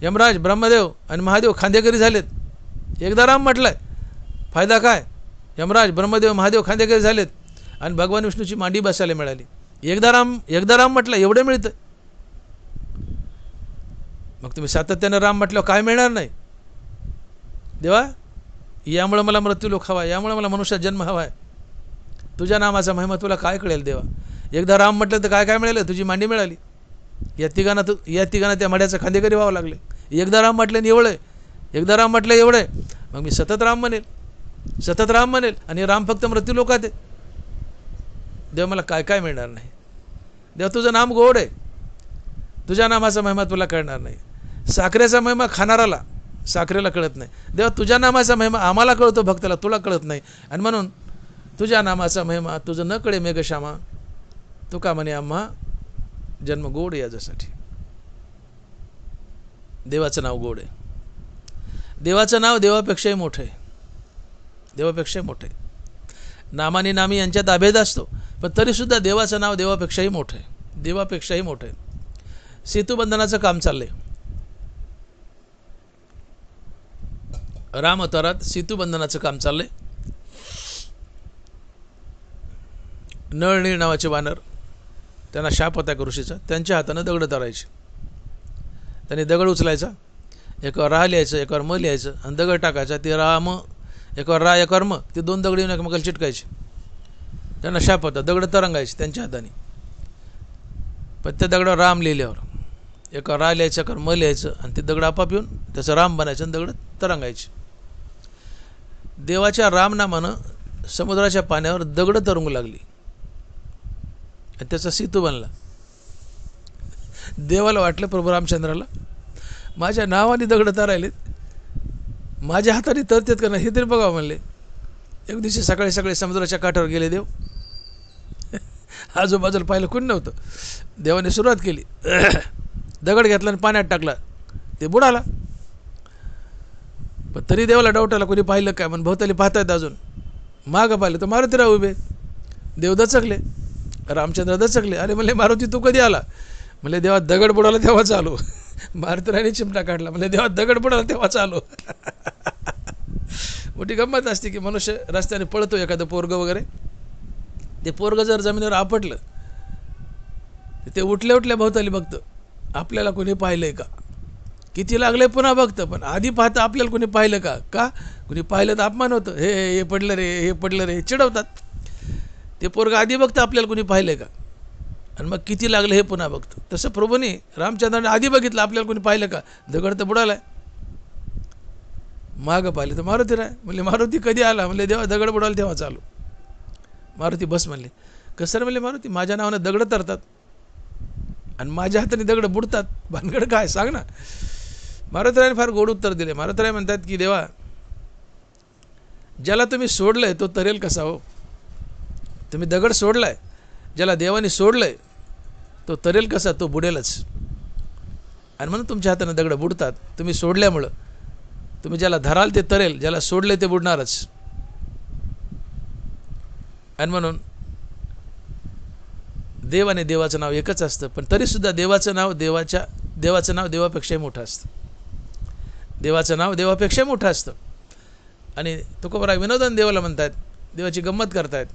यमराज, ब्रह्मदेव आणि महादेव खांदेकरी झालेत, एकदा राम म्हटलाय, फायदा काय. यमराज, ब्रह्मदेव, महादेव खांदेकरी झालेत आणि भगवान विष्णूची मांडी बसायला मिळाली. एकदा राम म्हटलं एवढं मिळतं. मग तुम्ही सातत्यानं राम म्हटलं काय मिळणार नाही. देवा, यामुळे मला मृत्यूलोक हवा आहे, यामुळे मला मनुष्य जन्म हवा आहे. तुझ्या नामाचा महिमा तुला काय कळेल देवा. एकदा राम म्हटलं तर काय काय मिळालं, तुझी मांडी मिळाली. या तिघांना त्या मड्याचं खांदेकरी व्हावं लागले. एकदा राम म्हटलं एवढं, एकदा राम म्हटलं एवढं, मग मी सतत राम म्हणेल, सतत राम म्हणेल. आणि राम फक्त मृत्यूलोकात आहे. देव मला काय काय मिळणार नाही. देव तुझं नाम गोड आहे, तुझ्या नामाचा महिमा तुला कळणार नाही. साखरेचा महिमा खाणाराला, साखरेला कळत नाही. देवा तुझ्या नामाचा महिमा आम्हाला कळतो भक्ताला, तुला कळत नाही. आणि म्हणून तुझ्या नामाचा महिमा तुझं न कळे मेघश्यामा, तू का म्हणे आम्हा जन्म गोड याच्यासाठी. देवाचं नाव गोड आहे. देवाचं नाव देवापेक्षाही मोठं आहे, देवापेक्षाही मोठं आहे. नामानी नामी यांच्यात अभेद असतो, पण तरीसुद्धा देवाचं नाव देवापेक्षाही मोठं आहे, देवापेक्षाही मोठं आहे. सेतुबंधनाचं काम चाललंय. राम अवतारात सेतुबंधनाचं काम चाललंय. नळनीळ नावाचे वानर, त्यांना शाप होता एक ऋषीचा, त्यांच्या हातानं दगड धरायचे. त्यांनी दगड उचलायचा, एकावर रा लिहायचं, एकावर म लिहायचं आणि दगड टाकायचा. ते राम एकावर रा एकावर म, ते दोन दगड येऊन एकमेकाला चिटकायचे. त्यांना शाप होता, दगड तरंगायचे त्यांच्या हाताने. पण त्या दगडावर राम लिहिल्यावर एकावर रा लिहायचं, एकावर म लिहायचं आणि ते दगड आपाप येऊन त्याचं राम बनायचं आणि दगड तरंगायचे. देवाच्या रामनामानं समुद्राच्या पाण्यावर दगड तरंगू लागली आणि त्याचा सेतू बनला. देवाला वाटलं प्रभू रामचंद्राला माझ्या नावाने दगड तरायलेत, माझ्या हाताने तरतेत का नाही हे तरी बघावं म्हणले. एक दिवशी सकाळी सकाळी समुद्राच्या काठावर गेले देव. आजूबाजूला पाहिलं कोणी नव्हतं. देवाने सुरुवात केली, दगड घेतला आणि पाण्यात टाकला, ते बुडाला. पण तरी देवाला डाऊट आला, कोणी पाहिलं काय म्हणून. भोवताली पाहतायत अजून, मागं पाहिलं तर मारुतीराव उभे. देव दचकले, रामचंद्र दचकले. अरे म्हणले मारुती तू कधी आला. म्हणले देवा दगड बुडाला तेव्हाच आलो. मारुतीरावने चिमटा काढला, म्हणले देवा दगड बुडाला तेव्हाच आलो. मोठी गंमत असते की मनुष्य रस्त्याने पळतो, एखादं पोरगं वगैरे, ते पोरगं जर जमिनीवर आपटलं ते उठल्या उठल्या भोवताली बघतं आपल्याला कोणी पाहिलंय का, किती लागले पुन्हा बघतं. पण आधी पाहतं आपल्याला कोणी पाहिलं का, का कोणी पाहिलं तर अपमान होतं. हे पडलं रे, हे पडलं रे, चिडवतात. ते पोरगं आधी बघतं आपल्याला कोणी पाहिलंय का, आणि मग किती लागलं हे पुन्हा बघतं. तसं प्रभूने रामचंद्राने आधी बघितलं आपल्याला कोणी पाहिलं का, दगड तर बुडालाय. मागं पाहिलं तर मारुती राय. म्हणले मारुती कधी आला. म्हणले देवा दगड बुडाला तेव्हा चालू. मारुती बस म्हणले. कसं म्हणले मारुती माझ्या नावानं दगड तरतात आणि माझ्या हाताने दगड बुडतात, भानगड काय सांग ना. मारुतीरायने फार गोड उत्तर दिले. मारुतीराय म्हणतात की देवा ज्याला तुम्ही सोडलंय तो तरेल कसा हो. तुम्ही दगड सोडलाय, ज्याला देवाने सोडलंय तो तरेल कसा, तो बुडेलच. आणि म्हणून तुमच्या हाताने दगड बुडतात. तुम्ही सोडल्यामुळं तुम्ही ज्याला धराल ते तरेल, ज्याला सोडले ते बुडणारच. आणि म्हणून देव आणि देवाचं नाव एकच असतं, पण तरीसुद्धा देवाचं नाव देवापेक्षाही मोठं असतं. देवाचं नाव देवापेक्षा मोठं असतं. आणि तुकोबराय विनोदन देवाला म्हणतात, देवाची गंमत करतायत,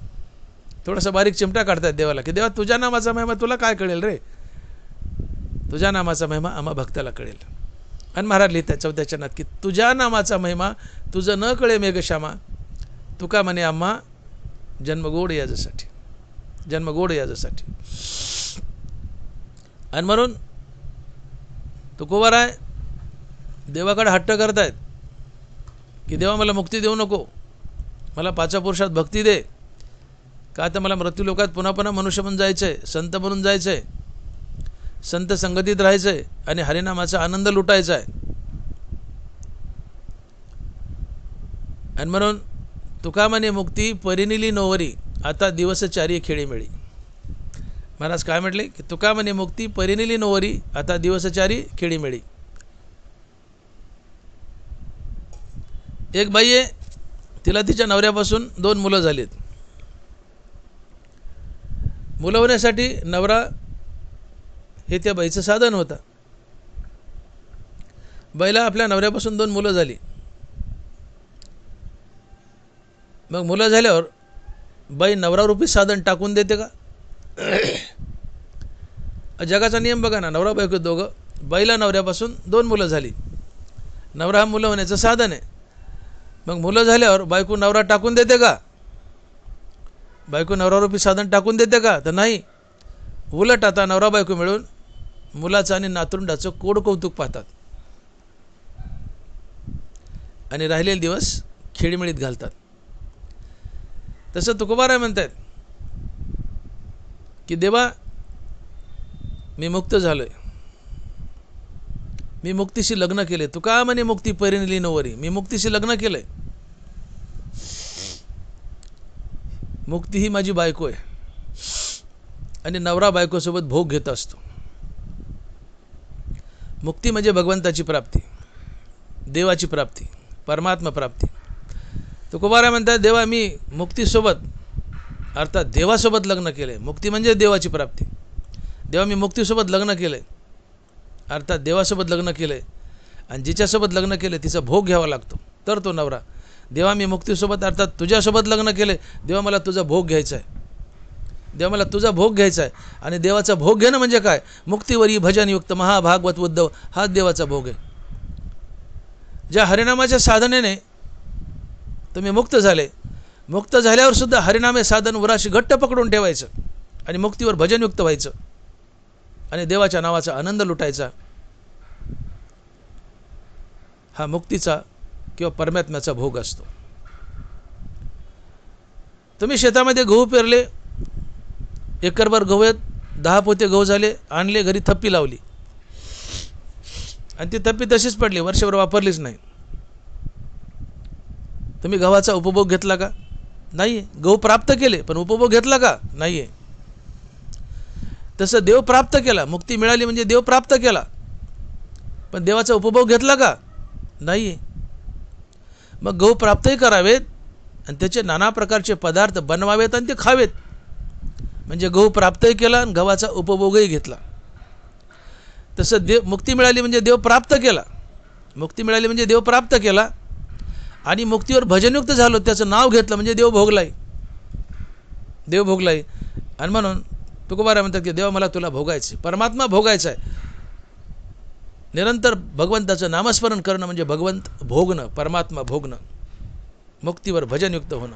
थोडासा बारीक चिमटा काढतायत देवाला की देवा तुझ्या नामाचा महिमा तुला काय कळेल रे, तुझ्या नामाचा महिमा आम्हा भक्ताला कळेल. आणि महाराज लिहितात 4थ्या चरणात की तुझ्या नामाचा महिमा तुझं न कळे मेघश्यामा, तुका म्हणे आम्हा जन्मगोड याच्यासाठी, जन्मगोड याच्यासाठी. आणि म्हणून तुकोबराय देवाकडे हट्ट करतायत की देवा मला मुक्ती देऊ नको, मला पाचा पुरुषात भक्ती दे. का तर मला मृत्यूलोकात पुन्हा पुन्हा मनुष्य बनून जायचं आहे, संत बनून जायचं आहे, संत संगतीत राहायचं आहे आणि हरिनामाचा आनंद लुटायचा आहे. आणि म्हणून तुका म्हणे मुक्ती परिनिली नोवरी, आता दिवसचारी खेळीमेळी. महाराज काय म्हटले की तुका म्हणे मुक्ती परिनिली नोवरी, आता दिवसचारी खेळीमेळी. एक बाई आहे, तिला तिच्या नवऱ्यापासून 2 मुलं झालीत. मुलं होण्यासाठी नवरा हे त्या बाईचं साधन होतं. बाईला आपल्या नवऱ्यापासून 2 मुलं झाली. मग मुलं झाल्यावर बाई नवरारूपी साधन टाकून देते का. जगाचा नियम बघा ना, नवरा बायको दोघं, बाईला नवऱ्यापासून 2 मुलं झाली, नवरा हा मुलं होण्याचं साधन आहे. मग मुलं झाल्यावर बायको नवरा टाकून देते का? बायको नवरारूपी साधन टाकून देते का? तर नाही. उलट आता नवरा बायको मिळून मुलाचं आणि नातरुंडाचं कोड कौतुक पाहतात आणि राहिलेले दिवस खेळीमेळीत घालतात. तसं तुकोबाराय म्हणतात की देवा मी मुक्त झालोय, मी मुक्तीशी लग्न केले. तुका म्हणे मुक्ती परिनिली नवरी, मी मुक्तीशी लग्न केलंय. मुक्ती ही माझी बायको आहे आणि नवरा बायकोसोबत भोग घेत असतो. मुक्ती म्हणजे भगवंताची प्राप्ती, देवाची प्राप्ती, परमात्मा प्राप्ती. तुकोबाराय म्हणतात देवा मी मुक्तीसोबत अर्थात देवासोबत लग्न केले. मुक्ती म्हणजे देवाची प्राप्ती. देवा मी मुक्तीसोबत लग्न केले अर्थात देवासोबत लग्न केले आणि जिच्यासोबत लग्न केले तिचा भोग घ्यावा लागतो तर तो नवरा. देवा मी मुक्तीसोबत अर्थात तुझ्यासोबत लग्न केले. देवा मला तुझा भोग घ्यायचा आहे. देवा मला तुझा भोग घ्यायचा आहे. आणि देवाचा भोग घेणं म्हणजे काय? मुक्तीवरी भजनयुक्त महाभागवत उद्धव हा देवाचा भोग आहे. ज्या हरिनामाच्या साधनेने तुम्ही मुक्त झाले, मुक्त झाल्यावर सुद्धा हरिनामे साधन उराशी घट्ट पकडून ठेवायचं आणि मुक्तीवर भजनयुक्त व्हायचं आणि देवाच्या नावाचा आनंद लुटायचा. हा मुक्तीचा किंवा परमात्म्याचा भोग असतो. तुम्ही शेतामध्ये गहू पेरले, एकरभर गहू आहेत, 10 पोते गहू झाले, आणले घरी, थप्पी लावली आणि ती थप्पी तशीच पडली, वर्षभर वापरलीच नाही. तुम्ही गव्हाचा उपभोग घेतला का? नाही. गहू प्राप्त केले पण उपभोग घेतला का? नाही आहे. तसं देव प्राप्त केला, मुक्ती मिळाली म्हणजे देव प्राप्त केला, पण देवाचा उपभोग घेतला का? नाही आहे. मग गहू प्राप्तही करावेत आणि त्याचे नाना प्रकारचे पदार्थ बनवावेत आणि ते खावेत. म्हणजे गहू प्राप्तही केला आणि गव्हाचा उपभोगही घेतला. तसं मुक्ती मिळाली म्हणजे देव प्राप्त केला, मुक्ती मिळाली म्हणजे देव प्राप्त केला आणि मुक्तीवर भजनयुक्त झालो, त्याचं नाव घेतलं म्हणजे देव भोगलाय, देव भोगलाय. आणि म्हणून तुकोबाराय म्हणतात की देवा मला तुला भोगायचं, परमात्मा भोगायचा आहे. निरंतर भगवंताचं नामस्मरण करणं म्हणजे भगवंत भोगणं, परमात्मा भोगणं, मुक्तीवर भजनयुक्त होणं.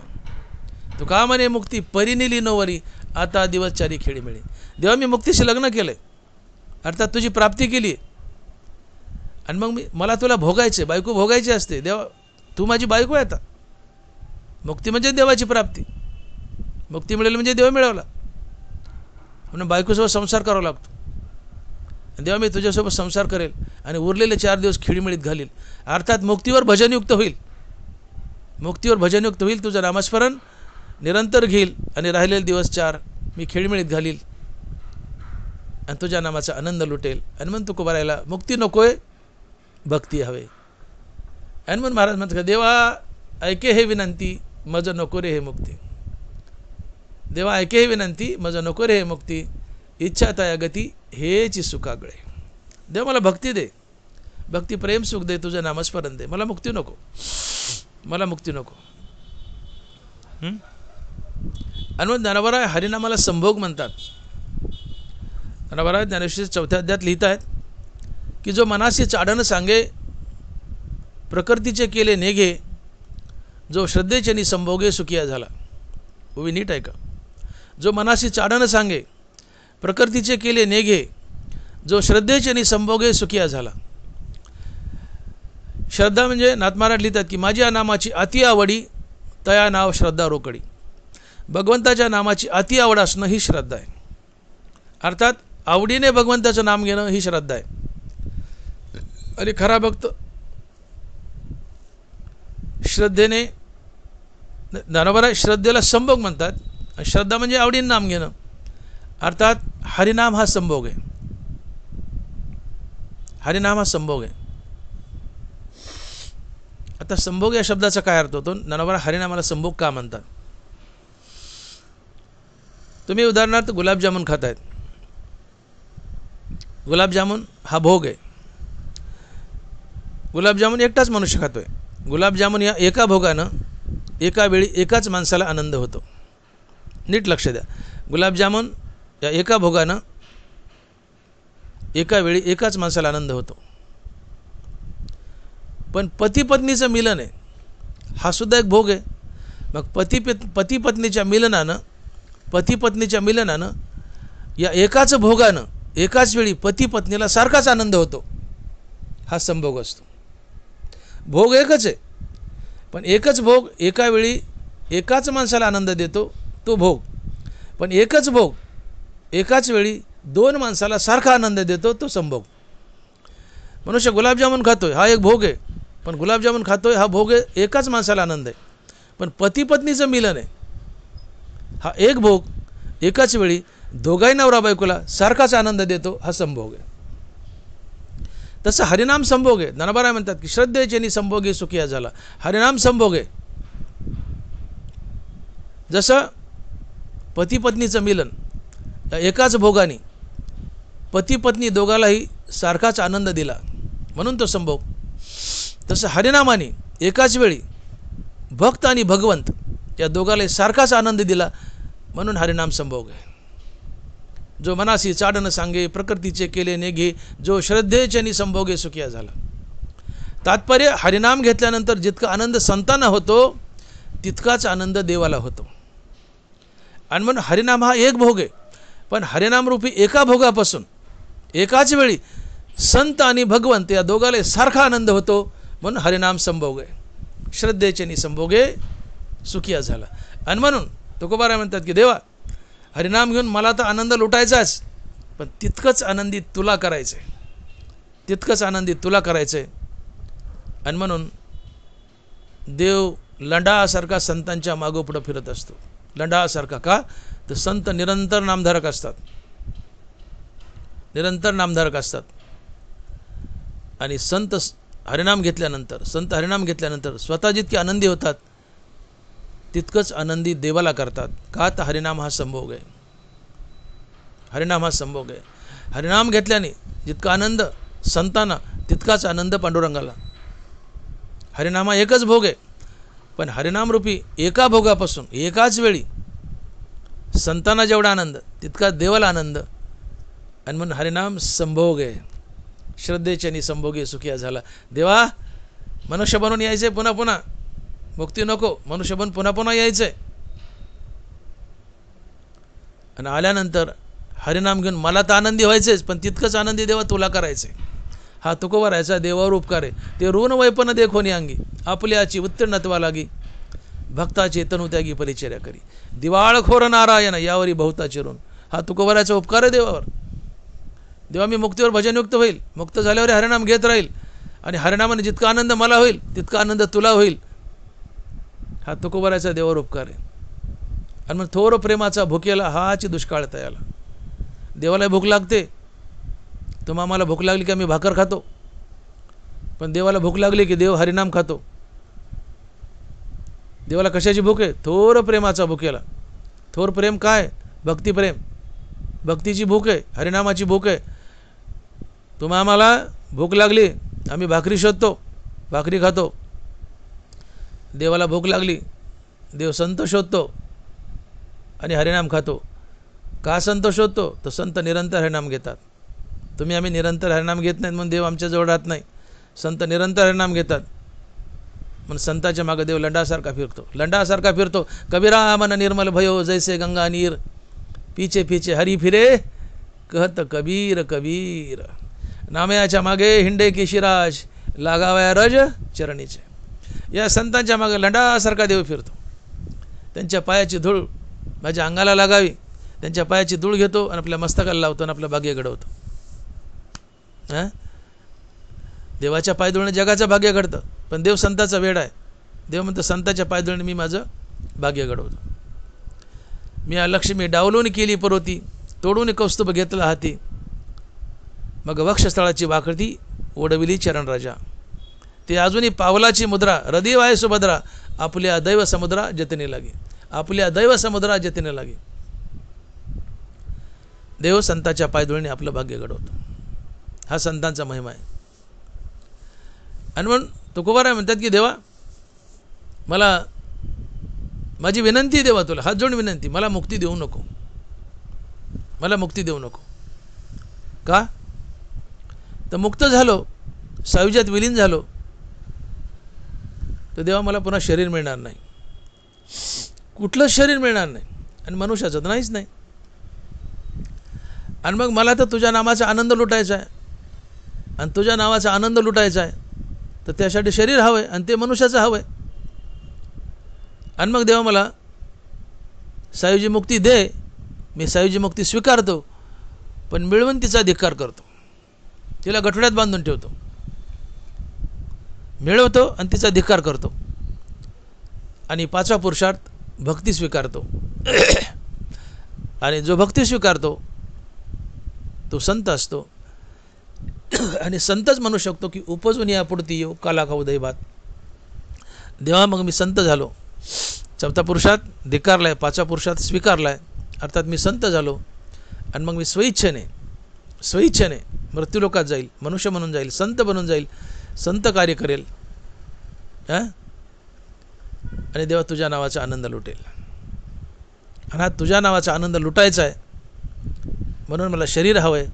तुका म्हणे मुक्ती परिनिली नोवरी, आता दिवस चारी खेळीमेळी. देवा मी मुक्तीशी लग्न केलंय अर्थात तुझी प्राप्ती केली आणि मग मला तुला भोगायचे, बायको भोगायची असते. देवा तू माझी बायको आहे. आता मुक्ती म्हणजे देवाची प्राप्ती, मुक्ती मिळेल म्हणजे देव मिळवला म्हणून बायकोसोबत संसार करावा लागतो. देवा मी तुझ्यासोबत संसार करेल आणि उरलेले 4 दिवस खेळीमेळीत घालील अर्थात मुक्तीवर भजनयुक्त होईल, मुक्तीवर भजनयुक्त होईल. तुझं नामस्मरण निरंतर घेईल आणि राहिलेले दिवस 4 मी खेळीमेळीत घालील आणि तुझ्या नामाचा आनंद लुटेल. आणि मग तुकोबारायला मुक्ती नकोय, भक्ती हवे. आणि मग महाराज म्हणतात देवा ऐके हे विनंती, मज नको रे हे मुक्ती. देवा ऐके हे विनंती, मज नको रे हे मुक्ती. इच्छा तया गती हेची सुखागळे. देव मला भक्ती दे, भक्ती प्रेम सुख दे, तुझं नामस्मरण दे, मला मुक्ती नको, मला मुक्ती नको. आणि मग ज्ञानोबाराय हरिनामाला संभोग म्हणतात. ज्ञानोबाराय ज्ञानेश्वरी 4थ्या अध्यायात लिहित आहेत की जो मनासी चाडण सांगे, प्रकृतीचे केले नेघे, जो श्रद्धेचेनी संभोगे सुखिया झाला. उभी नीट आहे का? जो मनासी चाडण सांगे, प्रकृतीचे केले नेघे, जो श्रद्धेचेनी संभोगे सुखिया झाला. श्रद्धा म्हणजे नाथमहाराज लिहितात की माझ्या नामाची अति आवडी, तया नाव श्रद्धा रोकडी. भगवंताच्या नामाची अति आवड असणं ही श्रद्धा आहे. अर्थात आवडीने भगवंताचं नाम घेणं ही श्रद्धा आहे. आणि खरा भक्त श्रद्धेने, ज्ञानोबाराय श्रद्धेला संभोग म्हणतात. श्रद्धा म्हणजे आवडीने नाम घेणं अर्थात हरिनाम हा संभोग आहे, हरिनाम हा संभोग आहे. आता संभोग या शब्दाचा काय अर्थ होतो? ज्ञानोबाराय हरिनामाला संभोग का म्हणतात? तुम्ही उदाहरणार्थ गुलाबजामुन खातायत, गुलाबजामुन हा भोग आहे. गुलाबजामुन एकटाच मनुष्य खातोय. गुलाबजामुन या एका भोगानं एका वेळी एकाच माणसाला आनंद होतो. नीट लक्ष द्या. गुलाबजामुन या एका भोगानं एका वेळी एकाच माणसाला आनंद होतो. पण पती पत्नीचं मिलन आहे हा सुद्धा एक भोग आहे. मग पती पत्नीच्या मिलनानं या एकाच भोगानं एकाच वेळी पती पत्नीला सारखाच आनंद होतो, हा संभोग असतो. भोग एकच आहे, पण एकच भोग एका वेळी एकाच माणसाला आनंद देतो, तो भोग. पण एकच भोग एकाच वेळी दोन माणसाला सारखा आनंद देतो, तो संभोग. मनुष्य गुलाबजामुन खातोय, हा एक भोग आहे, पण गुलाबजामुन खातोय हा भोग आहे, एकाच माणसाला आनंद आहे. पण पती पत्नीचं मिलन आहे, हा एक भोग एकाच वेळी दोघाही नवरा बायकोला सारखाच आनंद देतो, हा संभोग आहे. तसं हरिनाम संभोग आहे. ज्ञानोबा म्हणतात की श्रद्धेचेनी संभोगी सुखिया झाला. हरिनाम संभोग आहे. जसं पती पत्नीचं मिलन एकाच भोगाने पती पत्नी दोघालाही सारखाच आनंद दिला म्हणून तो संभोग, तसं हरिनामाने एकाच वेळी भक्त आणि भगवंत या दोघालाही सारखाच आनंद दिला म्हणून हरिनाम संभोग आहे. जो मनासी चाडण सांगे प्रकृतीचे केले नेघे, जो श्रद्धेचेनी संभोगे सुखिया झाला. तात्पर्य, हरिनाम घेतल्यानंतर जितका आनंद संतांना होतो तितकाच आनंद देवाला होतो. आणि म्हणून हरिनाम हा एक भोग आहे, पण हरिनामरूपी एका भोगापासून एकाच वेळी संत आणि भगवंत या दोघाला सारखा आनंद होतो म्हणून हरिनाम संभोग आहे. श्रद्धेचेनी संभोगे सुखिया झाला. आणि म्हणून तुकोबाराय म्हणतात की देवा, हरिनाम घेऊन मला तर आनंद लुटायचाच, पण तितकंच आनंदित तुला करायचं आहे, तितकंच आनंदित तुला करायचं आहे. आणि म्हणून देव लंडासारखा संतांच्या मागोपुढं फिरत असतो. लंडासारखा का? तर संत निरंतर नामधारक असतात, निरंतर नामधारक असतात. आणि संत हरिनाम घेतल्यानंतर स्वतः जितके आनंदी होतात तितकंच आनंदी देवाला करतात. का? तर हरिनाम हा संभोग आहे. हरिनाम हा संभोग आहे. हरिनाम घेतल्याने जितका आनंद संतांना तितकाच आनंद पांडुरंगाला. हरिनाम हा एकच भोग आहे, पण हरिनामरूपी एका भोगापासून एकाच वेळी संतांना जेवढा आनंद तितका देवाला आनंद. आणि म्हणून हरिनाम संभोग आहे. श्रद्धेच्यानी संभोगी सुखिया झाला. देवा, मनुष्य बनून यायचे पुन्हा पुन्हा, मुक्ती नको, मनुष्य बनून पुन्हा पुन्हा यायचंय. आणि आल्यानंतर हरिनाम घेऊन मला तर आनंदी व्हायचेच, पण तितकंच आनंदी देवा तुला करायचंय. हा तुकोबारायचा देवावर उपकार आहे. ते ऋण वैपन देखोनी अंगी, आपल्याची उत्तीर्णत्वा लागी, भक्ताचे तनुत्यागी परिचर्या करी, दिवाळखोर नारायण यावरी बहुताचे ऋण. हा तुकोबारायचा उपकार आहे देवावर. देवा, मी मुक्तीवर भजनयुक्त होईल, मुक्त झाल्यावर हरिनाम घेत राहील, आणि हरिनामाने जितका आनंद मला होईल तितका आनंद तुला होईल. हा तुकोबारायचा देवावर उपकार आहे. आणि मग थोर प्रेमाचा भुकेला हाची दुष्काळ तयाला. देवाला भूक लागते. तुम्हा आम्हाला भूक लागली की आम्ही भाकर खातो, पण देवाला भूक लागली की देव हरिनाम खातो. देवाला कशाची भूक आहे? थोर प्रेमाचा भुकेला. थोर प्रेम काय? भक्तिप्रेम. भक्तीची भूक आहे, हरिनामाची भूक आहे. तुम्हा आम्हाला भूक लागली, आम्ही भाकरी शोधतो, भाकरी खातो. देवाला भूक लागली, देव संत शोधतो आणि हरिनाम खातो. का संत शोधतो? तर संत निरंतर हरिनाम घेतात. तुम्ही आम्ही निरंतर हरिनाम घेत नाहीत म्हणून देव आमच्याजवळ राहत नाही. संत निरंतर हरिनाम घेतात म्हणून संताच्या मागे देव लंडासारखा फिरतो. लंडासारखा फिरतो. कबीरा मन निर्मल भयो जैसे गंगा नीर, पीछे पीछे हरी फिरे कहत कबीर कबीर. नामयाच्या मागे हिंडे की शिराज, लागावया रज चरणीचे. या संतांच्या मागे लंडासारखा देव फिरतो. त्यांच्या पायाची धूळ माझ्या अंगाला लागावी, त्यांच्या पायाची धूळ घेतो आणि आपल्या मस्तकाला लावतो आणि आपलं भाग्य घडवतो. हां, देवाच्या पायधुळीने जगाचं भाग्य घडतं, पण देव संताचा वेड आहे. देव म्हणतो संताच्या पायधुळीने मी माझं भाग्य घडवतो. मी लक्ष्मी डावलून केली परोती, तोडून कौस्तुभ घेतला हाती, मग वक्षस्थळाची वाकडी ओढविली चरणराजा. ते अजूनही पावलाची मुद्रा हृदय आहे सुभद्रा, आपल्या दैव समुद्रा जतने लागे, आपल्या दैव समुद्रा जतने लागे. देव संताच्या पायधुळीने आपलं भाग्य घडवतो. हा संतांचा महिमा आहे. आणि म्हणून तुकोबाराय म्हणतात की देवा, मला माझी विनंती देवा, तुला हात जोडून विनंती, मला मुक्ती देऊ नको, मला मुक्ती देऊ नको. का? तर मुक्त झालो, सायुज्यात विलीन झालो, तर देवा मला पुन्हा शरीर मिळणार नाही, कुठलंच शरीर मिळणार नाही, आणि मनुष्याचं तर नाहीच नाही. आणि मग मला तर तुझ्या नामाचा आनंद लुटायचा आहे, आणि तुझ्या नावाचा आनंद लुटायचा आहे, तर त्यासाठी शरीर हवं आहे, आणि ते मनुष्याचं हवं आहे. आणि मग देवा मला सायुजी मुक्ती दे, मी सायुजी मुक्ती स्वीकारतो, पण मिळवून तिचा धिक्कार करतो, तिला गठोड्यात बांधून ठेवतो, मिळवतो आणि तिचा धिक्कार करतो. आणि पाचवा पुरुषार्थ भक्ती स्वीकारतो. आणि जो भक्ती स्वीकारतो तो संत असतो, आणि संतच म्हणू शकतो की उपजून यापुढती येऊ काला खाऊ दैवात. देवा मग मी संत झालो, चौथा पुरुषार्थ धिक्कारलाय, पाचवा पुरुषार्थ स्वीकारलाय, अर्थात मी संत झालो. आणि मग मी स्वइच्छेने मृत्यूलोकात जाईल, मनुष्य म्हणून जाईल, संत बनून जाईल, संत कार्य करेल, आणि देवा तुझ्या नावाचा आनंद लुटेल. आणि हा तुझ्या नावाचा आनंद लुटायचा आहे, म्हणून मला शरीर हवं आहे.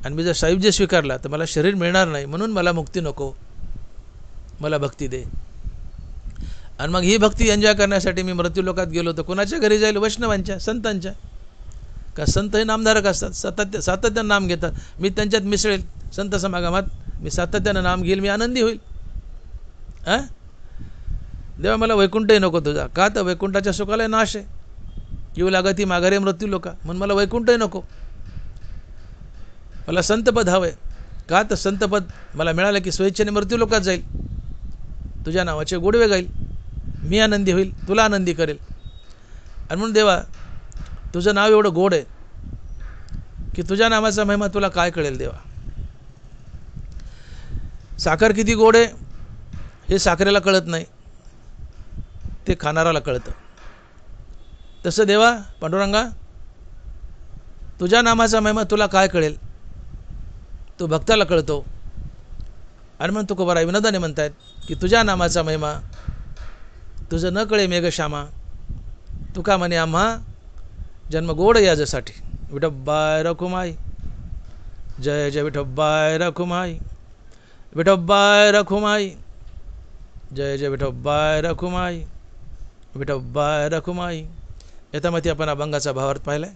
आणि मी जर साहिबजी स्वीकारला तर मला शरीर मिळणार नाही, म्हणून मला मुक्ती नको, मला भक्ती दे. आणि मग ही भक्ती एन्जॉय करण्यासाठी मी मृत्यूलोकात गेलो तर कोणाच्या घरी जाईल? वैष्णवांच्या, संतांच्या. का संत हे नामधारक असतात, सातत्यानं नाम घेतात. मी त्यांच्यात मिसळेल, संत समागमात मी सातत्यानं नाम घेईल, मी आनंदी होईल. देवा मला वैकुंठही नको तुझा, का तर वैकुंठाच्या सुखाला नाश आहे, येऊ लागती माघारे मृत्यू लोका, म्हणून मला वैकुंठही नको. मला संतपद हवं आहे, का तर संतपद मला मिळालं की स्वेच्छेने मृत्यू लोकात जाईल, तुझ्या नावाचे गोडवे गाईल, मी आनंदी होईल, तुला आनंदी करेल. आणि म्हणून देवा तुझं नाव एवढं गोड आहे की तुझ्या नावाचा महिमा तुला काय कळेल. देवा साखर किती गोड आहे हे साखरेला कळत नाही, ते खाणाराला कळतं. तसं देवा पांडुरंगा तुझ्या नामाचा महिमा तुला काय कळेल, तो भक्ताला कळतो. आणि म्हणून तुकोबाराय विनोदाने म्हणतायत की तुझ्या नामाचा महिमा तुझं न कळे मेघश्यामा, तुका म्हणे आम्हा जन्म गोड याजसाठी. विठोबाय रखुमाई, जय जय विठोबाय रखुमाई, विठोबाय रखुमाई, जय जय विठोबाय रखुमाई, विठोबाय रखुमाई. याच्यामध्ये आपण अभंगाचा भावार्थ पाहिलाय.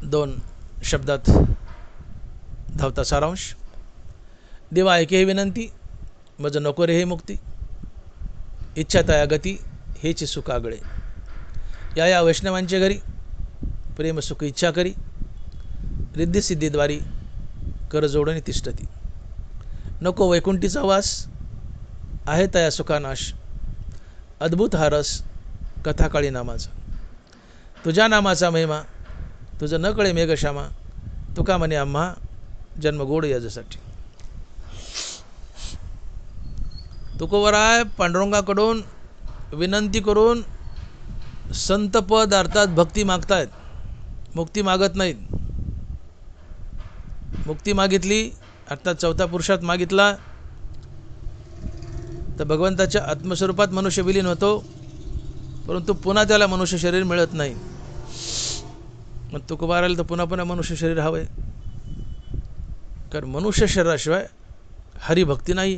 2 शब्दात धावता सारांश. देवा ऐके विनंती, मज नको रे हे मुक्ती, इच्छा तया गती हेची सुख आगळे. या वैष्णवांच्या घरी प्रेम सुख इच्छा करी, रिद्धी सिद्धीद्वारी कर जोडणी तिष्ठती. नको वैकुंठीचा वास, आहे तया सुखानाश, अद्भुत हा रस कथाकाळी नामाचा. तुझ्या नामाचा महिमा तुझं न कळे मेघश्यामा, तुका म्हणे आम्हा जन्म गोड याजसाठी. तुकोबराय पांडुरंगाकडून विनंती करून संतपद अर्थात भक्ती मागतायत, मुक्ती मागत नाहीत. मुक्ती मागितली अर्थात चौथा पुरुषार्थ मागितला तर भगवंताच्या आत्मस्वरूपात मनुष्य विलीन होतो, परंतु पुन्हा त्याला मनुष्य शरीर मिळत नाही. मग तुकोबारायला तर पुन्हा मनुष्य शरीर हवं आहे, कारण मनुष्य शरीराशिवाय हरिभक्ती नाही.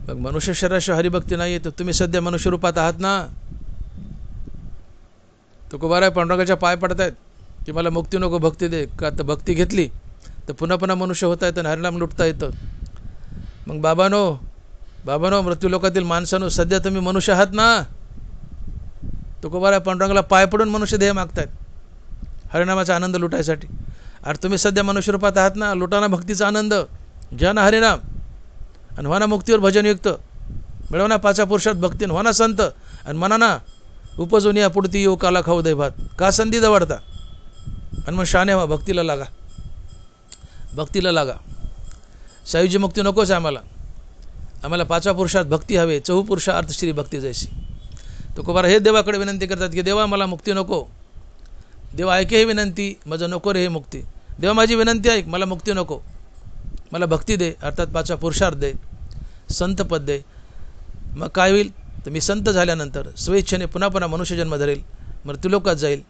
मग मनुष्य शरीराशिवाय हरिभक्ती नाही तर तुम्ही सध्या मनुष्य रूपात आहात ना. तुकोबाराय पांडुरंगाच्या पाय पडतायत की मला मुक्ती नको, भक्ती दे. का तर भक्ती घेतली तर पुन्हा मनुष्य होता येतं आणि हरिनाम लुटता येतं. मग बाबानो मृत्यूलोकातील माणसानो सध्या तुम्ही मनुष्य आहात ना. तुकोबाराय पांडुरंगाला पाय पडून मनुष्य देह मागतायत हरिनामाचा आनंद लुटायसाठी. अरे तुम्ही सध्या मनुष्य रूपात आहात ना, लुटाना भक्तीचा आनंद, घ्या ना हरिनाम आणि व्हा ना मुक्तीवर भजनयुक्त, मिळवना पाचा पुरुषात भक्तीन, व्हा ना संत, आणि म्हणा ना उपजून या पुढती येऊ काला खाऊ दैभात. का संधी दवडता? आणि मग शाने व्हा, भक्तीला लागा, भक्तीला लागा. सायुजी मुक्ती नकोच आम्हाला, आम्हाला पाचवा पुरुषात भक्ती हवे, चहुपुरुषार्थ श्री भक्ती जैसी. तुकोबाराय हे देवाकडे विनंती करतात की देवा मला मुक्ती नको. देवा ऐके ही विनंती, माझं नको रे हे मुक्ती. देवा माझी विनंती ऐक, मला मुक्ती नको, मला भक्ती दे, अर्थात पाचवा पुरुषार्थ दे, संतपद दे. मग काय होईल तर मी संत झाल्यानंतर स्वेच्छेने पुन्हा मनुष्यजन्म धरेल, मृत्यूलोकात जाईल,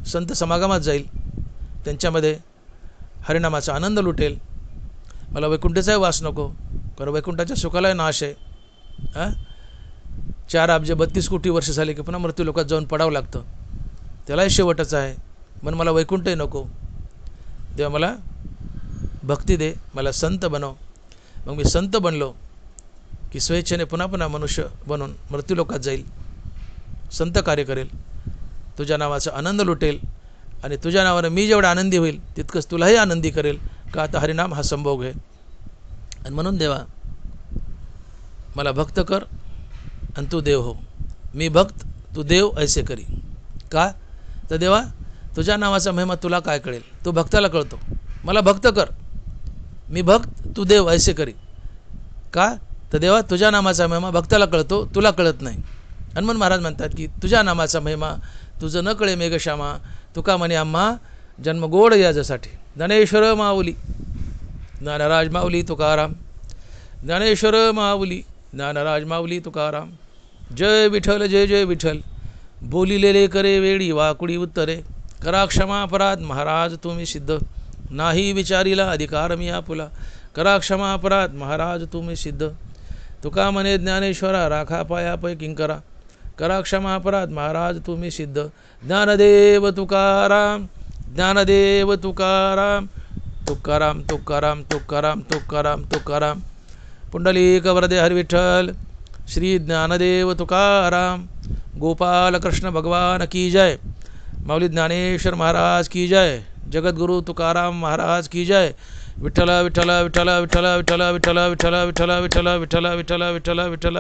संत समागमात जाईल, त्यांच्यामध्ये हरिनामाचा आनंद लुटेल. मला वैकुंठाचाही वास नको, कारण वैकुंठाच्या सुखालाही नाश आहे. 4 अब्ज 32 कोटी वर्ष झाले की पुन्हा मृत्यू लोकात जाऊन पडावं लागतं, त्यालाही शेवटच आहे. म्हणून मला वैकुंठही नको. देवा मला भक्ती दे, मला संत बनव. मग मी संत बनलो की स्वेच्छेने पुन्हा पुन्हा मनुष्य बनून मृत्यू लोकात जाईल, संत कार्य करेल, तुझ्या नावाचा आनंद लुटेल. आणि तुझ्या नावानं मी जेवढा आनंदी होईल तितकंच तुलाही आनंदी करेल, का आता हरिनाम हा संभोग आहे. आणि म्हणून देवा मला भक्त कर आणि तू देव हो. मी भक्त तू देव ऐसे करी. का तर देवा तुझ्या नावाचा महिमा तुला काय कळेल, तो भक्ताला कळतो. मला भक्त कर, मी भक्त तू देव ऐसे करी. का तर देवा तुझ्या नामाचा महिमा भक्ताला कळतो, तुला कळत नाही. आणि म्हणून महाराज म्हणतात की तुझ्या नामाचा महिमा तुझं न कळे मेघश्यामा, तुका म्हणे आम्हा जन्म गोड याच्यासाठी. ज्ञानेश्वर माऊली ज्ञानराज माऊली तुकाराम, ज्ञानेश्वर माऊली ज्ञानराज माऊली तुकाराम. जय विठ्ठल जय जय विठ्ठल. बोलिलेले करे वेळी वाकुडी उत्तरे, करा क्षमा अपराध महाराज तुम्ही सिद्ध. नाही विचारीला अधिकार मी आपुला, करा क्षमा अपराध महाराज तुम्ही सिद्ध. तुका म्हणे ज्ञानेश्वरा राखा पायापै किंकरा, करा क्षमा अपराध महाराज तुम्ही सिद्ध. ज्ञानदेव तुकाराम ज्ञानदेव तुकाराम, तुकाराम तुकाराम तुकाराम तुकाराम तुकाराम. पुंडलिक वरदे हरी विठ्ठल. श्री ज्ञानदेव तुकाराम. गोपाल कृष्ण भगवान की जय. माऊली ज्ञानेश्वर महाराज की जय. जगद्गुरु तुकाराम महाराज की जय. विठ्ठल विठ्ठल विठ्ठल विठ्ठल विठ्ठल विठ्ठल विठ्ठल विठ्ठल विठ्ठल विठ्ठल विठ्ठल विठ्ठल विठ्ठल.